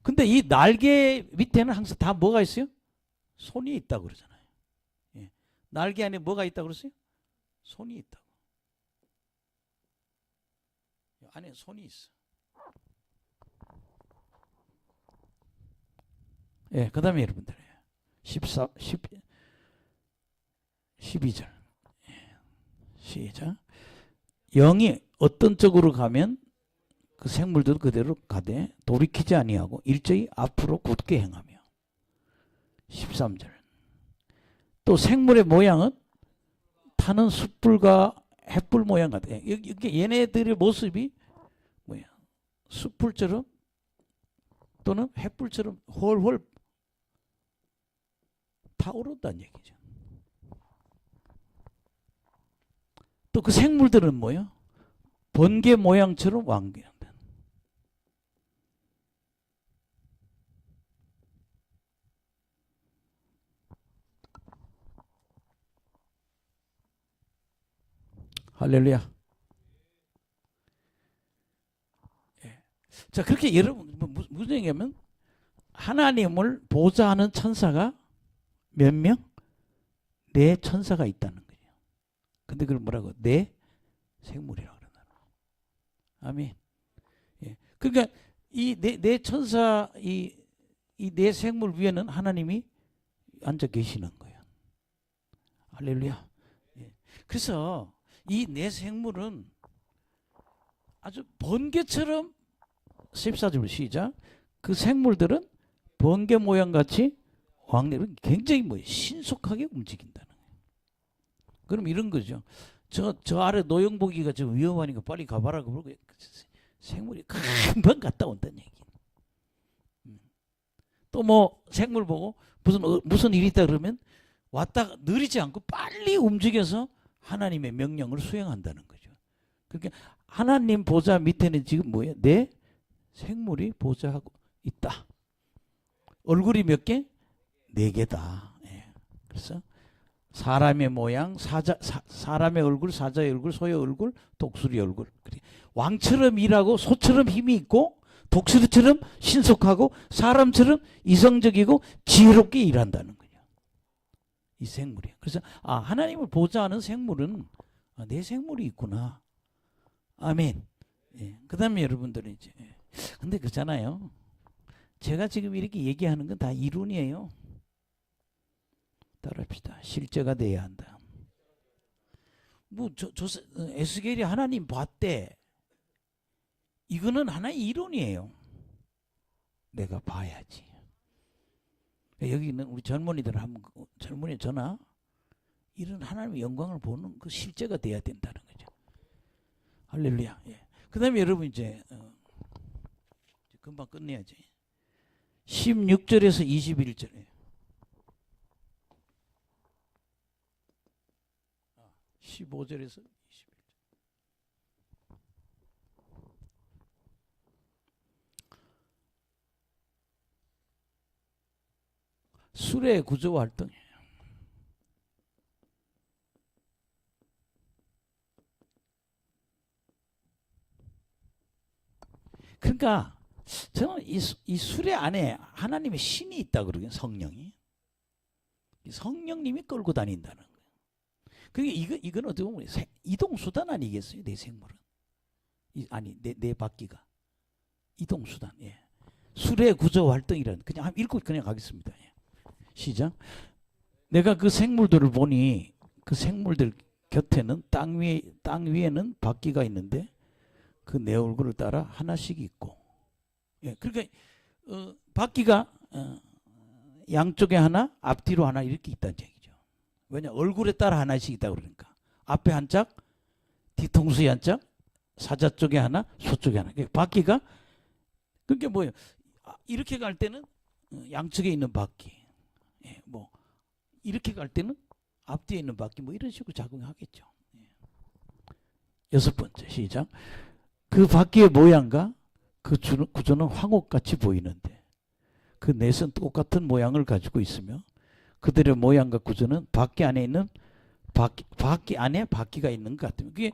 Speaker 1: 근데 이 날개 밑에는 항상 다 뭐가 있어요? 손이 있다고 그러잖아요. 날개 안에 뭐가 있다고 그랬어요? 손이 있다고. 안에 손이 있어. 그 다음에 여러분들 12절 시작. 영이 어떤 쪽으로 가면 그 생물들 그대로 가되 돌이키지 아니하고 일제히 앞으로 굳게 행하며. 13절. 또 생물의 모양은 타는 숯불과 횃불 모양 같아. 이게 얘네들의 모습이 뭐야? 숯불처럼 또는 횃불처럼 훨훨 타오른다는 얘기죠. 또 그 생물들은 뭐예요? 번개 모양처럼 왕기한다. 할렐루야. 자, 그렇게 여러분 무슨 얘기냐면 하나님을 보좌하는 천사가 몇 명? 네 천사가 있다는 거예요. 근데 그걸 뭐라고? 네 생물이라고 그러나. 아멘. 그러니까 이 네 천사 이 네 생물 위에는 하나님이 앉아 계시는 거예요. 할렐루야. 그래서 이 네 생물은 아주 번개처럼 14절 시작. 그 생물들은 번개 모양 같이 왕래를 굉장히 신속하게 움직인다는 거예요. 그럼 이런 거죠. 저 아래 노영복이가 좀 위험하니까 빨리 가봐라 그러고 생물이 금방 갔다 온다는 얘기. 또 뭐 생물 보고 무슨 일이 있다 그러면 왔다가 느리지 않고 빨리 움직여서 하나님의 명령을 수행한다는 거죠. 그러니까 하나님 보좌 밑에는 지금 뭐예요? 네 생물이 보좌하고 있다. 얼굴이 몇 개? 네 개다. 그래서 사람의 모양, 사람의 얼굴, 사자의 얼굴, 소의 얼굴, 독수리의 얼굴. 왕처럼 일하고 소처럼 힘이 있고 독수리처럼 신속하고 사람처럼 이성적이고 지혜롭게 일한다는 거예요. 이 생물이에요. 그래서 하나님을 보좌하는 생물은 내 생물이 있구나. 아멘. 그 다음에 여러분들은 이제 근데 그렇잖아요. 제가 지금 이렇게 얘기하는 건 다 이론이에요. 따라합시다. 실제가 돼야 한다. 에스겔이 하나님 봤대. 이거는 하나의 이론이에요. 내가 봐야지. 여기 있는 우리 젊은이들 한번 젊은이 전화 이런 하나님의 영광을 보는 그 실제가 돼야 된다는 거죠. 할렐루야. 그 다음에 여러분 이제 금방 끝내야지. 16절에서 21절에 15절에서 21절. 술의 구조 활동이에요. 그러니까 저는 이 술의 안에 하나님의 신이 있다 그러거든요. 성령이. 성령님이 끌고 다닌다는 거예요. 그러니까 이건 어떻게 보면 이동 수단 아니겠어요? 내 생물은. 아니 내 바퀴가 이동 수단. 예. 술의 구조 활동이라는 그냥 한번 읽고 그냥 가겠습니다. 예. 시작. 내가 그 생물들을 보니 그 생물들 곁에는 땅 위에는 바퀴가 있는데 그 내 얼굴을 따라 하나씩 있고. 예. 그러니까 바퀴가 양쪽에 하나, 앞뒤로 하나 이렇게 있다는 얘기죠. 왜냐 얼굴에 따라 하나씩 있다 그러니까 앞에 한 짝, 뒤통수에 한 짝, 사자 쪽에 하나, 소 쪽에 하나. 그러니까 바퀴가 그게 뭐예요? 이렇게 갈 때는 양쪽에 있는 바퀴, 예, 뭐 이렇게 갈 때는 앞뒤에 있는 바퀴, 뭐 이런 식으로 작용하겠죠. 예. 여섯 번째 시작. 그 바퀴의 모양과 그 구조는 황옥같이 보이는데 그 넷은 똑같은 모양을 가지고 있으며 그들의 모양과 구조는 바퀴 안에 있는 바퀴 안에 바퀴가 있는 것 같아요. 그게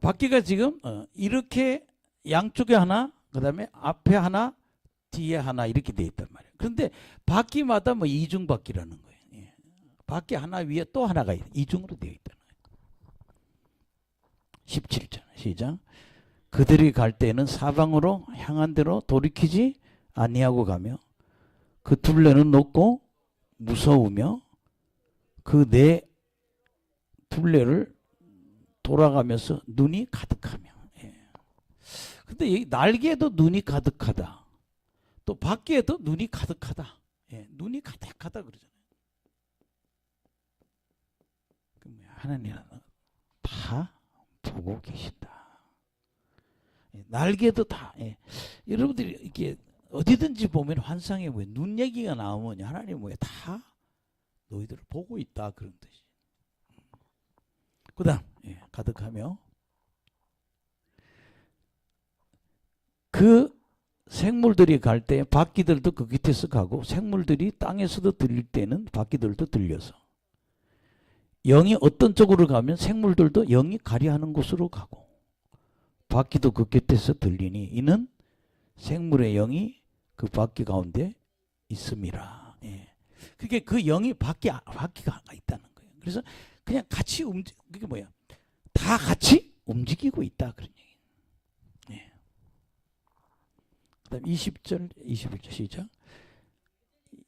Speaker 1: 바퀴가 지금 이렇게 양쪽에 하나, 그다음에 앞에 하나, 뒤에 하나 이렇게 돼 있단 말이에요. 그런데 바퀴마다 뭐 이중 바퀴라는 거예요. 예. 바퀴 하나 위에 또 하나가 이중으로 되어 있다는 거예요. 17절 시작. 그들이 갈 때는 사방으로 향한 대로 돌이키지 아니하고 가며 그 둘레는 높고 무서우며 그 네 둘레를 돌아가면서 눈이 가득하며. 예. 근데 이 날개에도 눈이 가득하다. 또 바퀴에도 눈이 가득하다. 예. 눈이 가득하다 그러잖아요. 하나님은 다 보고 계신다. 예. 날개도 다. 예. 여러분들이 이렇게 어디든지 보면 환상에 뭐예요? 눈 얘기가 나오면 하나님 뭐예요? 다 너희들을 보고 있다 그런 뜻이. 그다음 예, 가득하며 그 생물들이 갈 때 바퀴들도 그 곁에서 가고 생물들이 땅에서도 들릴 때는 바퀴들도 들려서 영이 어떤 쪽으로 가면 생물들도 영이 가리하는 곳으로 가고 바퀴도 그 곁에서 들리니 이는 생물의 영이 그 바퀴 가운데 있음이라. 예. 그게 그 영이 바퀴가 있다는 거예요. 그래서 그냥 같이 그게 뭐야? 다 같이 움직이고 있다 그런 얘기. 예. 그다음 20절, 21절 시작.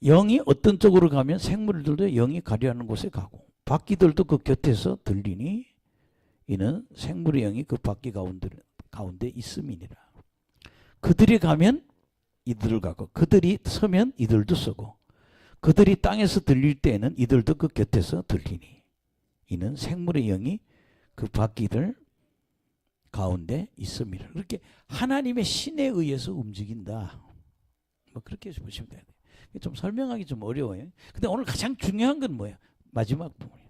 Speaker 1: 영이 어떤 쪽으로 가면 생물들도 영이 가려하는 곳에 가고 바퀴들도 그 곁에서 들리니 이는 생물의 영이 그 바퀴 가운데 있음이니라. 그들이 가면 이들을 가고 그들이 서면 이들도 서고 그들이 땅에서 들릴 때에는 이들도 그 곁에서 들리니 이는 생물의 영이 그 바퀴들 가운데 있음이라. 그렇게 하나님의 신에 의해서 움직인다. 뭐 그렇게 보시면 돼요. 좀 설명하기 좀 어려워요. 근데 오늘 가장 중요한 건 뭐예요? 마지막 부분이에요.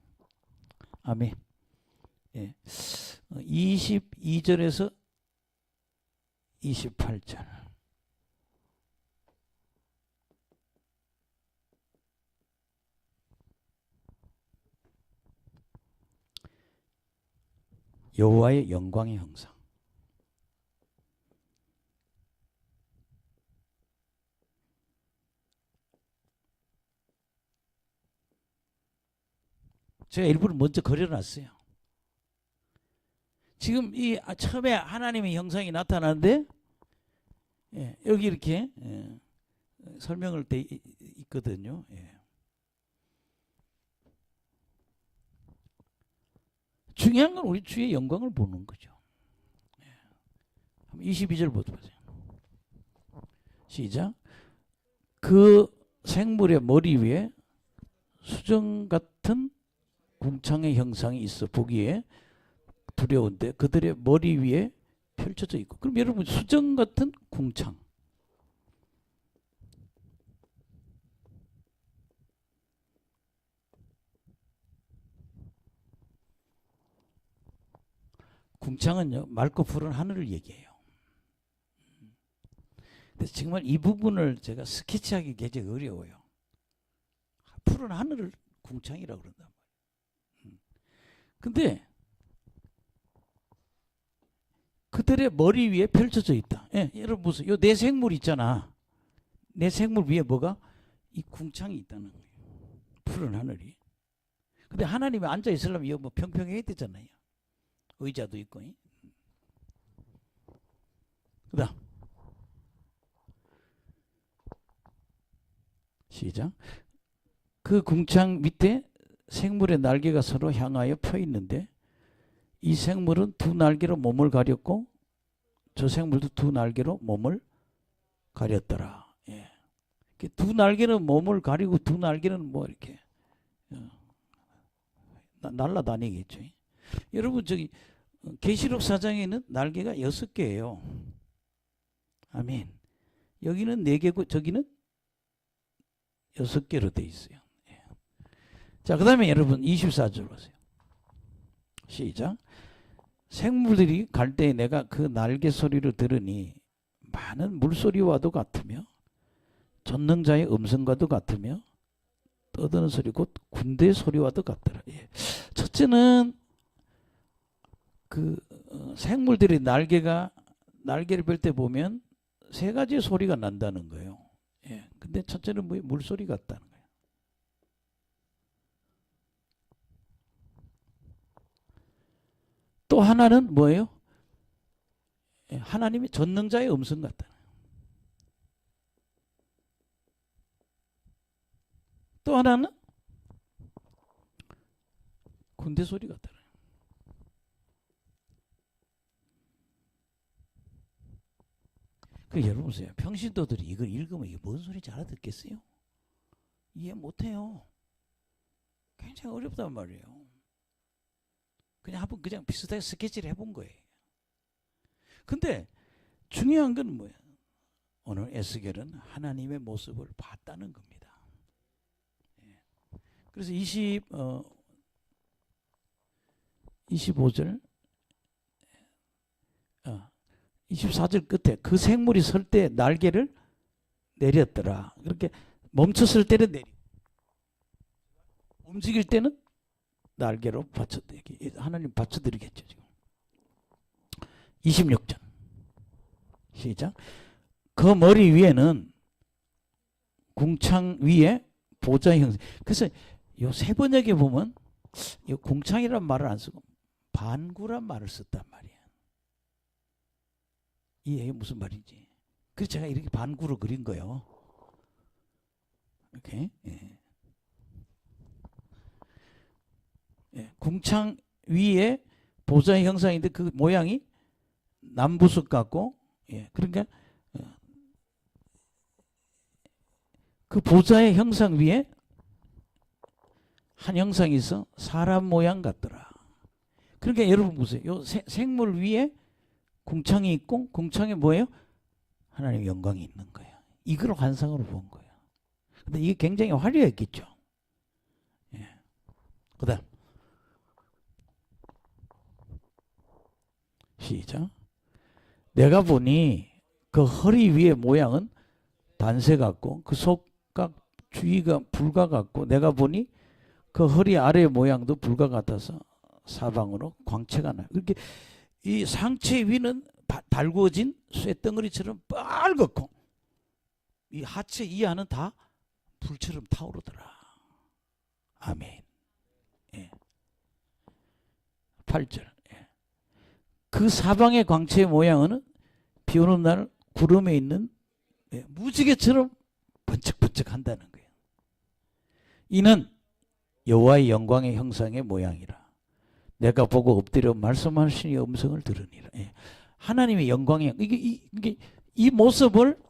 Speaker 1: 아멘. 예. 22절에서 28절. 여호와의 영광의 형상. 제가 일부러 먼저 그려놨어요. 지금 이 처음에 하나님의 형상이 나타나는데 예, 여기 이렇게 설명을 돼 있거든요. 예. 중요한 건 우리 주의 영광을 보는 거죠. 22절 보세요. 시작. 그 생물의 머리 위에 수정 같은 궁창의 형상이 있어 보기에 두려운데 그들의 머리 위에 펼쳐져 있고. 그럼 여러분 수정 같은 궁창. 궁창은요 맑고 푸른 하늘을 얘기해요. 근데 정말 이 부분을 제가 스케치하기 굉장히 어려워요. 푸른 하늘을 궁창이라고 그런단 말이에요. 근데 그들의 머리 위에 펼쳐져 있다. 예, 여러분 보세요. 요 내 생물 있잖아. 내 생물 위에 뭐가? 이 궁창이 있다는 거예요. 푸른 하늘이. 근데 하나님이 앉아 있으려면 이거 뭐 평평해야 되잖아요. 의자도 있고. 그다음 시작. 그 궁창 밑에 생물의 날개가 서로 향하여 펴 있는데 이 생물은 두 날개로 몸을 가렸고 저 생물도 두 날개로 몸을 가렸더라. 예. 두 날개는 몸을 가리고 두 날개는 뭐 이렇게 날아다니겠죠. 여러분 저기 계시록 4장에는 날개가 6개예요. 아멘. 여기는 4개고 저기는 6개로 돼 있어요. 예. 자, 그 다음에 여러분 24절 보세요. 시작. 생물들이 갈 때 내가 그 날개 소리를 들으니 많은 물소리와도 같으며 전능자의 음성과도 같으며 떠드는 소리 곧 군대 소리와도 같더라. 예. 첫째는 그 생물들이 날개를 펼 때 보면 세 가지 소리가 난다는 거예요. 예. 근데 첫째는 뭐 물소리 같다는 거예요. 또 하나는 뭐예요? 예. 하나님이 전능자의 음성 같다는 거예요. 또 하나는 군대 소리 같다는 거예요. 그 여러분 보세요. 평신도들이 이걸 읽으면 이게 뭔 소리인지 알아듣겠어요? 이해 못해요. 굉장히 어렵단 말이에요. 그냥 한번 그냥 비슷하게 스케치를 해본 거예요. 근데 중요한 건 뭐야? 오늘 에스겔은 하나님의 모습을 봤다는 겁니다. 그래서 25절 24절 끝에 그 생물이 설 때 날개를 내렸더라. 그렇게 멈췄을 때는 내리, 움직일 때는 날개로 하나님 받쳐드리겠죠. 지금 26절 시작. 그 머리 위에는 궁창 위에 보좌의 형상. 그래서 요 세 번역에 보면 이 궁창이란 말을 안 쓰고 반구란 말을 썼단 말이야. 이해해 무슨 말인지. 그래서 제가 이렇게 반구로 그린 거예요. 이렇게. 예. 예. 궁창 위에 보좌의 형상인데 그 모양이 남부석 같고, 예. 그러니까 그 보좌의 형상 위에 한 형상이 있어 사람 모양 같더라. 그러니까 여러분 보세요. 요 생물 위에 궁창이 있고 궁창에 뭐예요? 하나님의 영광이 있는 거예요. 이걸 환상으로 본 거예요. 근데 이게 굉장히 화려했겠죠. 예. 그다음 시작. 내가 보니 그 허리 위의 모양은 단새 같고 그 속각 주위가 불과 같고 내가 보니 그 허리 아래 모양도 불과 같아서 사방으로 광채가 나요. 이렇게 이 상체 위는 달구어진 쇳덩어리처럼 빨갛고 이 하체 이하는 다 불처럼 타오르더라. 아멘. 예. 8절. 예. 그 사방의 광채의 모양은 비 오는 날 구름에 있는 무지개처럼 번쩍번쩍 한다는 거예요. 이는 여호와의 영광의 형상의 모양이라. 내가 보고 엎드려 말씀하시니 음성을 들으니라. 예. 하나님의 영광의 이게 이 모습을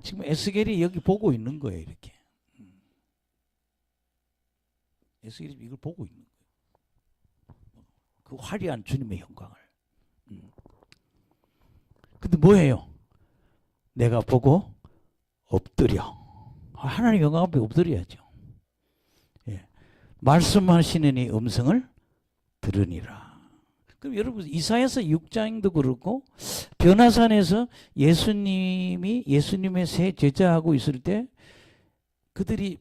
Speaker 1: 지금 에스겔이 여기 보고 있는 거예요. 이렇게. 에스겔이 이걸 보고 있는 거예요. 그 화려한 주님의 영광을. 근데 뭐예요? 내가 보고 엎드려. 하나님 영광 앞에 엎드려야죠. 예. 말씀하시는 이 음성을 들으니라. 그럼 여러분 이사야서 6장도 그렇고 변화산에서 예수님의 새 제자하고 있을 때 그들이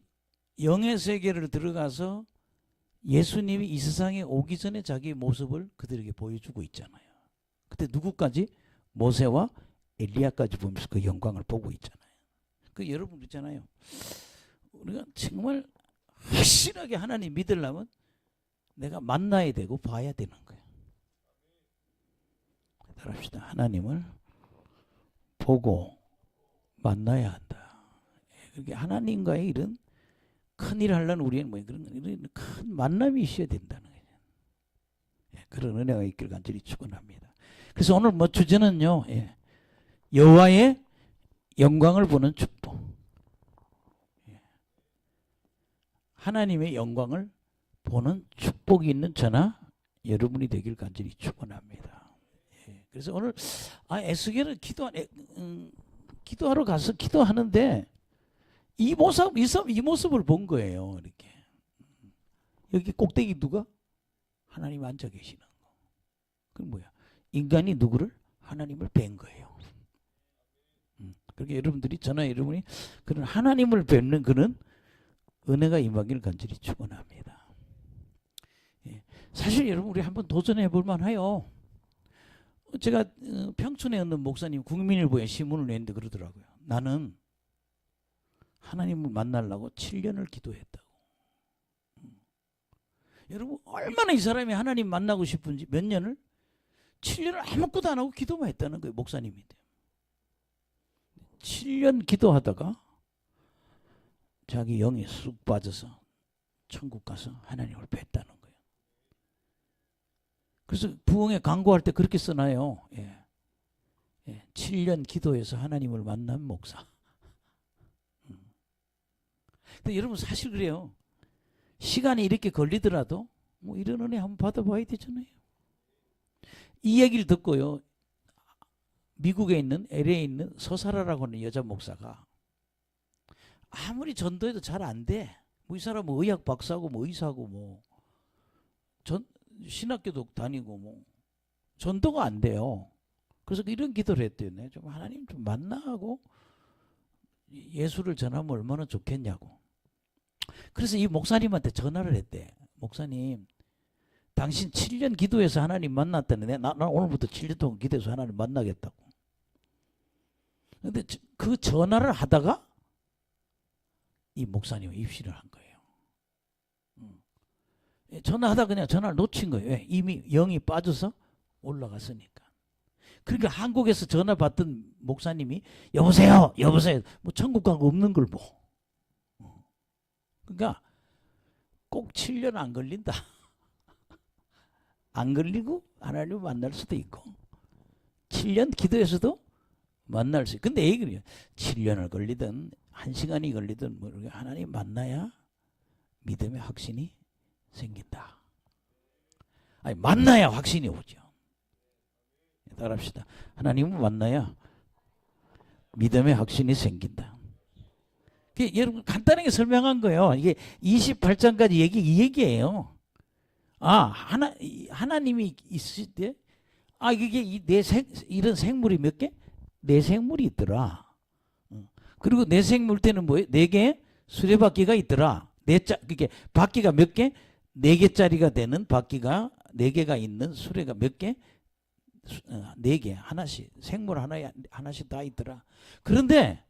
Speaker 1: 영의 세계를 들어가서 예수님이 이 세상에 오기 전에 자기의 모습을 그들에게 보여주고 있잖아요. 그때 누구까지? 모세와 엘리야까지 보면서 그 영광을 보고 있잖아요. 그 여러분 있잖아요. 우리가 정말 확실하게 하나님 믿으려면 내가 만나야 되고 봐야 되는 거예요. 따라합시다. 하나님을 보고 만나야 한다. 그게 하나님과의 이런 큰일 하려는 우리는 뭐 그런 큰 만남이 있어야 된다는 거예요. 그런 은혜가 있길 간절히 축원합니다. 그래서 오늘 뭐 주제는요, 여호와의 영광을 보는 축복. 하나님의 영광을 보는 축복이 있는 저나 여러분이 되길 간절히 축원합니다. 그래서 오늘 에스겔은 기도하러 가서 기도하는데 이 모습을 본 거예요. 이렇게 여기 꼭대기 누가? 하나님 앉아 계시는 거. 그건 뭐야? 인간이 누구를? 하나님을 뵌 거예요. 그러니까 여러분들이 저나 여러분이 그런 하나님을 뵙는 그런 은혜가 임하기를 간절히 축원합니다. 사실 여러분 우리 한번 도전해 볼 만해요. 제가 평촌에 있는 목사님 국민일보에 신문을 냈는데 그러더라고요. 나는 하나님을 만나려고 7년을 기도했다고. 여러분 얼마나 이 사람이 하나님 만나고 싶은지 몇 년을? 7년을 아무것도 안 하고 기도만 했다는 거예요. 목사님이. 7년 기도하다가 자기 영이 쑥 빠져서 천국 가서 하나님을 뵀다는 거예요. 그래서 부흥회 광고할 때 그렇게 써놔요. 7년 기도해서 하나님을 만난 목사. 근데 여러분 사실 그래요. 시간이 이렇게 걸리더라도 뭐 이런 은혜 한번 받아봐야 되잖아요. 이 얘기를 듣고요. 미국에 있는 LA에 있는 서사라라고 하는 여자 목사가 아무리 전도해도 잘 안 돼. 뭐 이 사람은 의학 박사고 뭐 의사고 뭐 신학교도 다니고 뭐 전도가 안 돼요. 그래서 이런 기도를 했대요. 좀 하나님 좀 만나고 예수를 전하면 얼마나 좋겠냐고. 그래서 이 목사님한테 전화를 했대. 목사님, 당신 7년 기도해서 하나님 만났다는데 나 오늘부터 7년 동안 기도해서 하나님 만나겠다고. 근데 그 전화를 하다가 이 목사님이 입신을 한 거예요. 전화하다 그냥 전화를 놓친 거예요. 왜? 이미 영이 빠져서 올라갔으니까. 그러니까 한국에서 전화 받던 목사님이 여보세요, 여보세요. 뭐 천국 가고 없는 걸 뭐. 그러니까 꼭 7년 안 걸린다. 안 걸리고 하나님을 만날 수도 있고 7년 기도해서도 만날 수 있고. 근데 얘기를 7년을 걸리든 1시간이 걸리든 뭐 하나님 만나야 믿음의 확신이 생긴다. 아니 만나야 확신이 오죠. 따라합시다. 하나님을 만나야 믿음의 확신이 생긴다. 여러분 간단하게 설명한 거예요. 이게 28장까지 이 얘기예요. 하나님이 있을 때 이게 이런 생물이 몇 개? 네 생물이 있더라. 그리고 네 생물 때는 뭐예요? 네 개의 수레바퀴가 있더라. 그게 바퀴가 몇 개? 네 개짜리가 되는 바퀴가 네 개가 있는 수레가 몇 개? 네 개. 하나씩 생물 하나씩 다 있더라. 그런데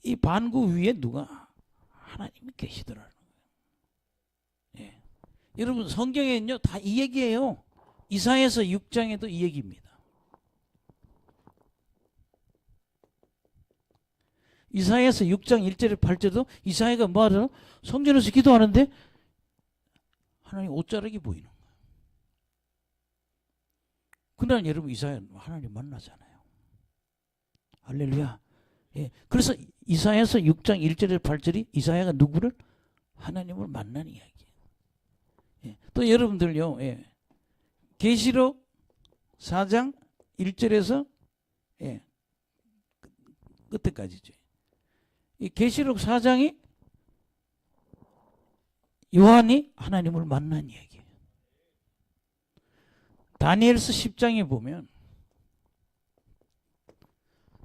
Speaker 1: 이 반구 위에 누가? 하나님이 계시더라는 거예요. 여러분 성경에는요 다 이 얘기예요. 이사야서 6장에도 이 얘기입니다. 이사야서 6장 1절에 8절도 이사야가 뭐 하더라? 성전에서 기도하는데 하나님 옷자락이 보이는 거예요. 그날 여러분 이사야는 하나님 만나잖아요. 할렐루야. 그래서 이사야서 6장 1절에 8절이 이사야가 누구를? 하나님을 만난 이야기예요. 또 여러분들요. 계시록 4장 1절에서 끝에까지죠. 이 계시록 4장이 요한이 하나님을 만난 이야기예요. 다니엘서 10장에 보면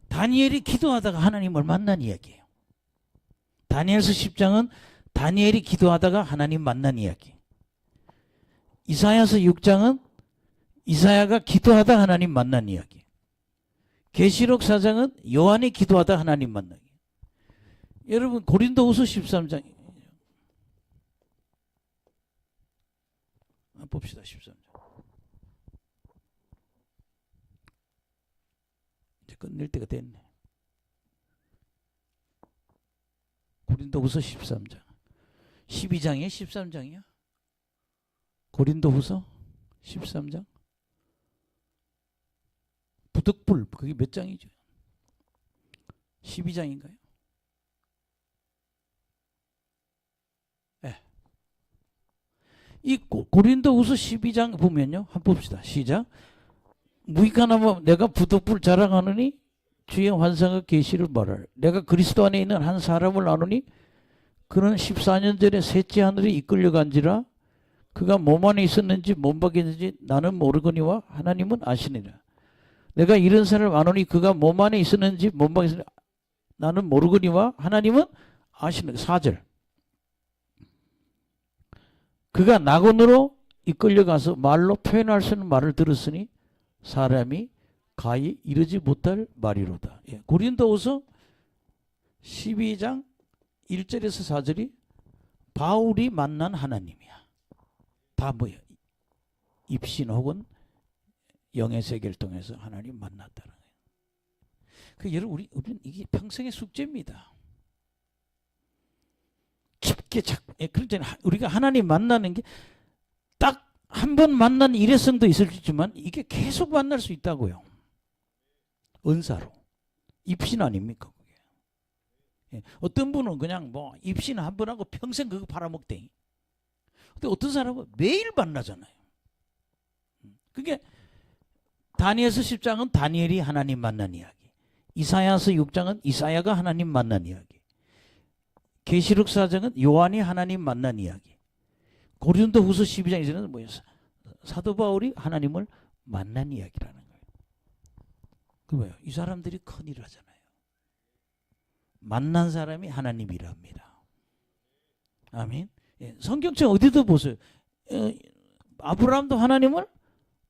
Speaker 1: 다니엘이 기도하다가 하나님을 만난 이야기예요. 다니엘서 10장은 다니엘이 기도하다가 하나님 만난 이야기. 이사야서 6장은 이사야가 기도하다 하나님 만난 이야기. 계시록 4장은 요한이 기도하다 하나님 만나기. 여러분 고린도후서 13장 봅시다. 13장 이제 끝낼 때가 됐네. 고린도후서 13장 12장이야 13장이야? 고린도후서 13장 부득불 그게 몇 장이죠? 12장인가요? 네. 이 고린도후서 12장 보면요. 한번 봅시다. 시작. 무익하나마 내가 부득불 자랑하느니 주의 환상의 계시를 말하라. 내가 그리스도 안에 있는 한 사람을 아노니 그는 14년 전에 셋째 하늘에 이끌려간지라. 그가 몸 안에 있었는지 몸 밖에 있는지 나는 모르거니와 하나님은 아시니라. 내가 이런 사람을 아노니 그가 몸 안에 있었는지 몸 밖에 있었는지 나는 모르거니와 하나님은 아시니라. 4절. 그가 낙원으로 이끌려가서 말로 표현할 수 있는 말을 들었으니 사람이 가히 이르지 못할 말이로다. 예. 고린도후서 12장 1절에서 4절이 바울이 만난 하나님이야. 다 뭐야? 입신 혹은 영의 세계를 통해서 하나님 만났다는 거예요. 그 여러분 우리는 이게 평생의 숙제입니다. 깊게 그렇잖아요. 우리가 하나님 만나는 게 딱 한 번 만난 일회성도 있을 수 있지만 이게 계속 만날 수 있다고요. 은사로. 입신 아닙니까? 그게. 예. 어떤 분은 그냥 뭐 입신 한 번 하고 평생 그거 팔아먹대. 근데 어떤 사람은 매일 만나잖아요. 그게 다니엘서 10장은 다니엘이 하나님 만난 이야기. 이사야서 6장은 이사야가 하나님 만난 이야기. 계시록 4장은 요한이 하나님 만난 이야기. 고린도후서 12장에서는 뭐였어? 사도 바울이 하나님을 만난 이야기라는 거예요. 그 뭐예요? 이 사람들이 큰일 하잖아요. 만난 사람이 하나님이랍니다. 아멘. 예, 성경책 어디도 보세요. 아브라함도 하나님을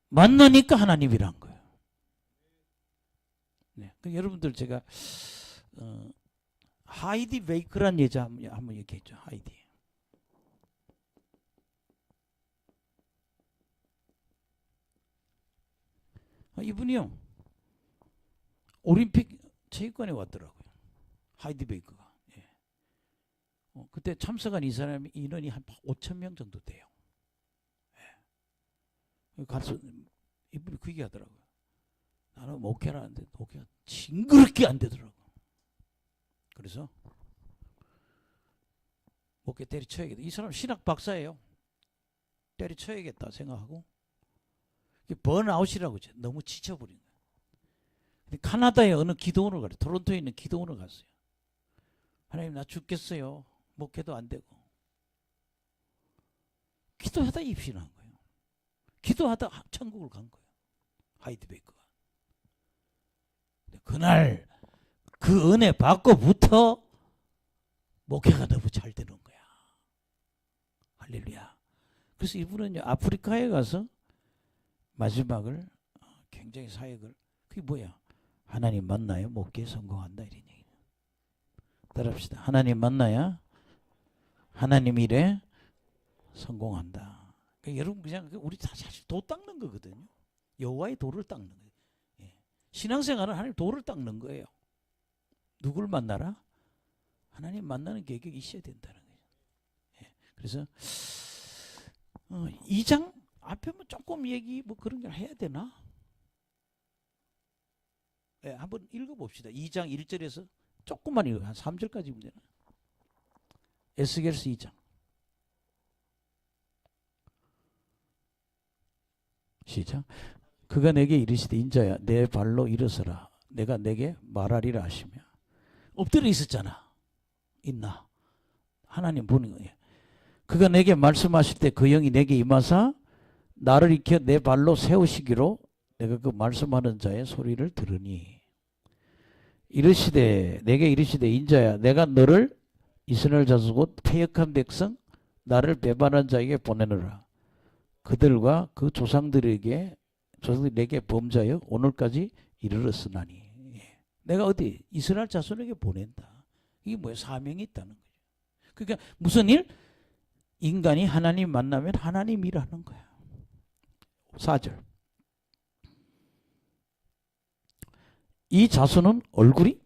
Speaker 1: 만나니까 하나님이란 거예요. 네, 그 여러분들 제가 하이디 베이커란 여자 한번 얘기했죠. 하이디. 이분이요 올림픽 체육관에 왔더라고요. 하이디 베이커가. 예. 그때 참석한 이 사람이 인원이 한 5,000명 정도 돼요. 예. 가서 이분이 그 얘기 하더라고요. 나는 목회라는데 목회가 징그럽게 안 되더라고요. 그래서 목회 때려쳐야겠다. 이 사람 신학 박사예요. 때려쳐야겠다 생각하고 번아웃이라고 했죠. 너무 지쳐버린 거예요. 근데 카나다의 어느 기도원을 가요. 토론토에 있는 기도원을 갔어요. 하나님 나 죽겠어요. 목회도 안 되고. 기도하다 입신한 거예요. 기도하다 천국을 간 거예요. 하이드베이커가. 그날 그 은혜 받고부터 목회가 너무 잘 되는 거야. 할렐루야. 그래서 이분은 아프리카에 가서 마지막을 굉장히 사역을 그게 뭐야? 하나님 만나야 목회에 성공한다 이런 얘기. 따라합시다. 하나님 만나야 하나님 일에 성공한다. 그러니까 여러분 그냥 우리 다 사실 도 닦는 거거든요. 여호와의 도를 닦는 거예요. 예. 신앙생활은 하나님 도를 닦는 거예요. 누굴 만나라? 하나님 만나는 계획이 있어야 된다는 거예요. 예. 그래서 2장 앞에 뭐 조금 얘기 뭐 그런 걸 해야 되나? 예, 한번 읽어봅시다. 2장 1절에서 조금만 읽어. 한 3절까지면 되나? 에스겔서 2장. 시작. 그가 내게 이르시되 인자야 내 발로 일어서라. 내가 내게 말하리라 하시며. 엎드려 있었잖아. 있나? 하나님 보는 거예요. 그가 내게 말씀하실 때 그 영이 내게 임하사 나를 익혀 내 발로 세우시기로 내가 그 말씀하는 자의 소리를 들으니 이르시되 내게 이르시되 인자야 내가 너를 이스라엘 자손 곧 패역한 백성 나를 배반한 자에게 보내노라. 그들과 그 조상들이 내게 범죄하여 오늘까지 이르렀으나니. 내가 어디 이스라엘 자손에게 보낸다. 이게 뭐야? 사명이 있다는 거죠. 그러니까 무슨 일? 인간이 하나님 만나면 하나님 일하는 거야. 4절. 이 자손은 얼굴이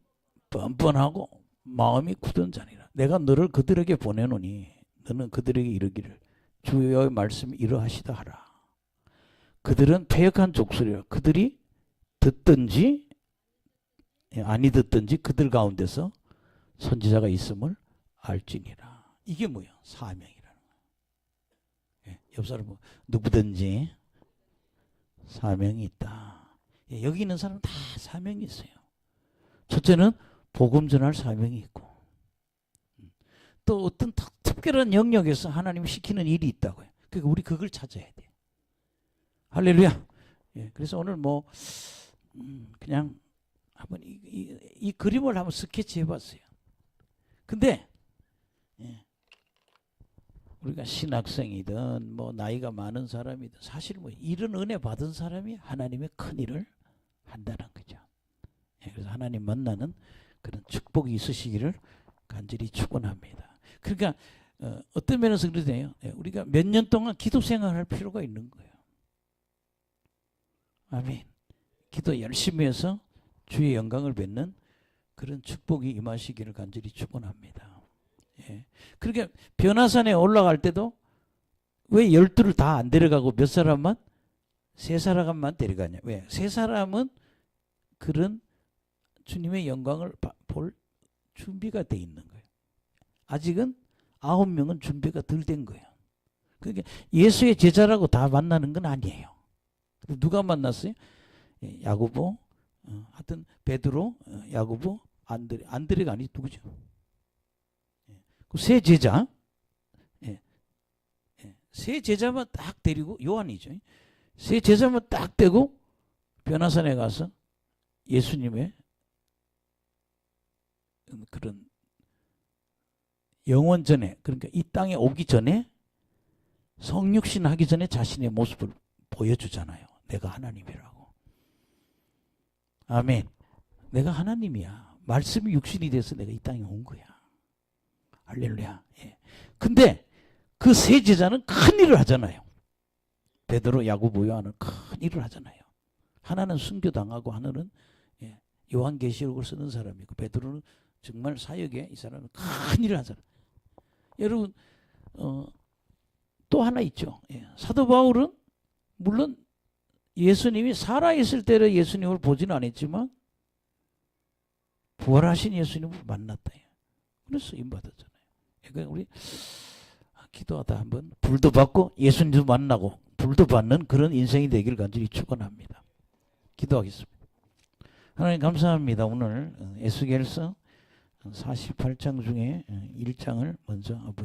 Speaker 1: 뻔뻔하고 마음이 굳은 자니라. 내가 너를 그들에게 보내노니 너는 그들에게 이르기를 주의 말씀이 이러하시다 하라. 그들은 패역한 족속이라. 그들이 듣든지 아니 듣든지 그들 가운데서 선지자가 있음을 알지니라. 이게 뭐야? 사명이라는 거야. 옆 사람 누구든지 사명이 있다. 여기 있는 사람은 다 사명이 있어요. 첫째는 복음 전할 사명이 있고 또 어떤 특별한 영역에서 하나님이 시키는 일이 있다고요. 그러니까 우리 그걸 찾아야 돼. 할렐루야. 그래서 오늘 뭐 그냥 한번 이 그림을 한번 스케치 해봤어요. 근데 우리가 신학생이든 뭐 나이가 많은 사람이든 사실 뭐 이런 은혜 받은 사람이 하나님의 큰 일을 한다는 거죠. 그래서 하나님 만나는 그런 축복이 있으시기를 간절히 축원합니다. 그러니까 어떤 면에서 그러네요. 우리가 몇 년 동안 기도 생활할 필요가 있는 거예요. 아멘. 기도 열심히 해서 주의 영광을 뵙는 그런 축복이 임하시기를 간절히 축원합니다. 그러니까 변화산에 올라갈 때도 왜 12를 다 안 데려가고 몇 사람만? 3사람만 데려가냐? 왜? 3사람은 그런 주님의 영광을 볼 준비가 돼 있는 거예요. 아직은 9명은 준비가 덜 된 거예요. 그러니까 예수의 제자라고 다 만나는 건 아니에요. 누가 만났어요? 야고보, 하여튼 베드로, 야고보, 안드레가 아니 누구죠? 그 세 제자, 세 제자만 딱 데리고 요한이죠. 세 제자만 딱 데리고 변화산에 가서 예수님의 그런 영원 전에 그러니까 이 땅에 오기 전에 성육신 하기 전에 자신의 모습을 보여주잖아요. 내가 하나님이라고. 아멘. 내가 하나님이야. 말씀이 육신이 돼서 내가 이 땅에 온 거야. 할렐루야. 근데 그 세 제자는 큰 일을 하잖아요. 베드로, 야고보, 요한은 큰 일을 하잖아요. 하나는 순교당하고 하나는 요한계시록을 쓰는 사람이고 베드로는 정말 사역에 이 사람은 큰 일을 하잖아요. 여러분 또 하나 있죠. 사도 바울은 물론 예수님이 살아있을 때를 예수님을 보지는 않았지만 부활하신 예수님을 만났다. 그래서 임받았잖아요. 그러니까 우리 기도하다 한번 불도 받고 예수님도 만나고 불도 받는 그런 인생이 되길 간절히 축원합니다. 기도하겠습니다. 하나님 감사합니다. 오늘 에스겔서 48장 중에 1장을 먼저 아버지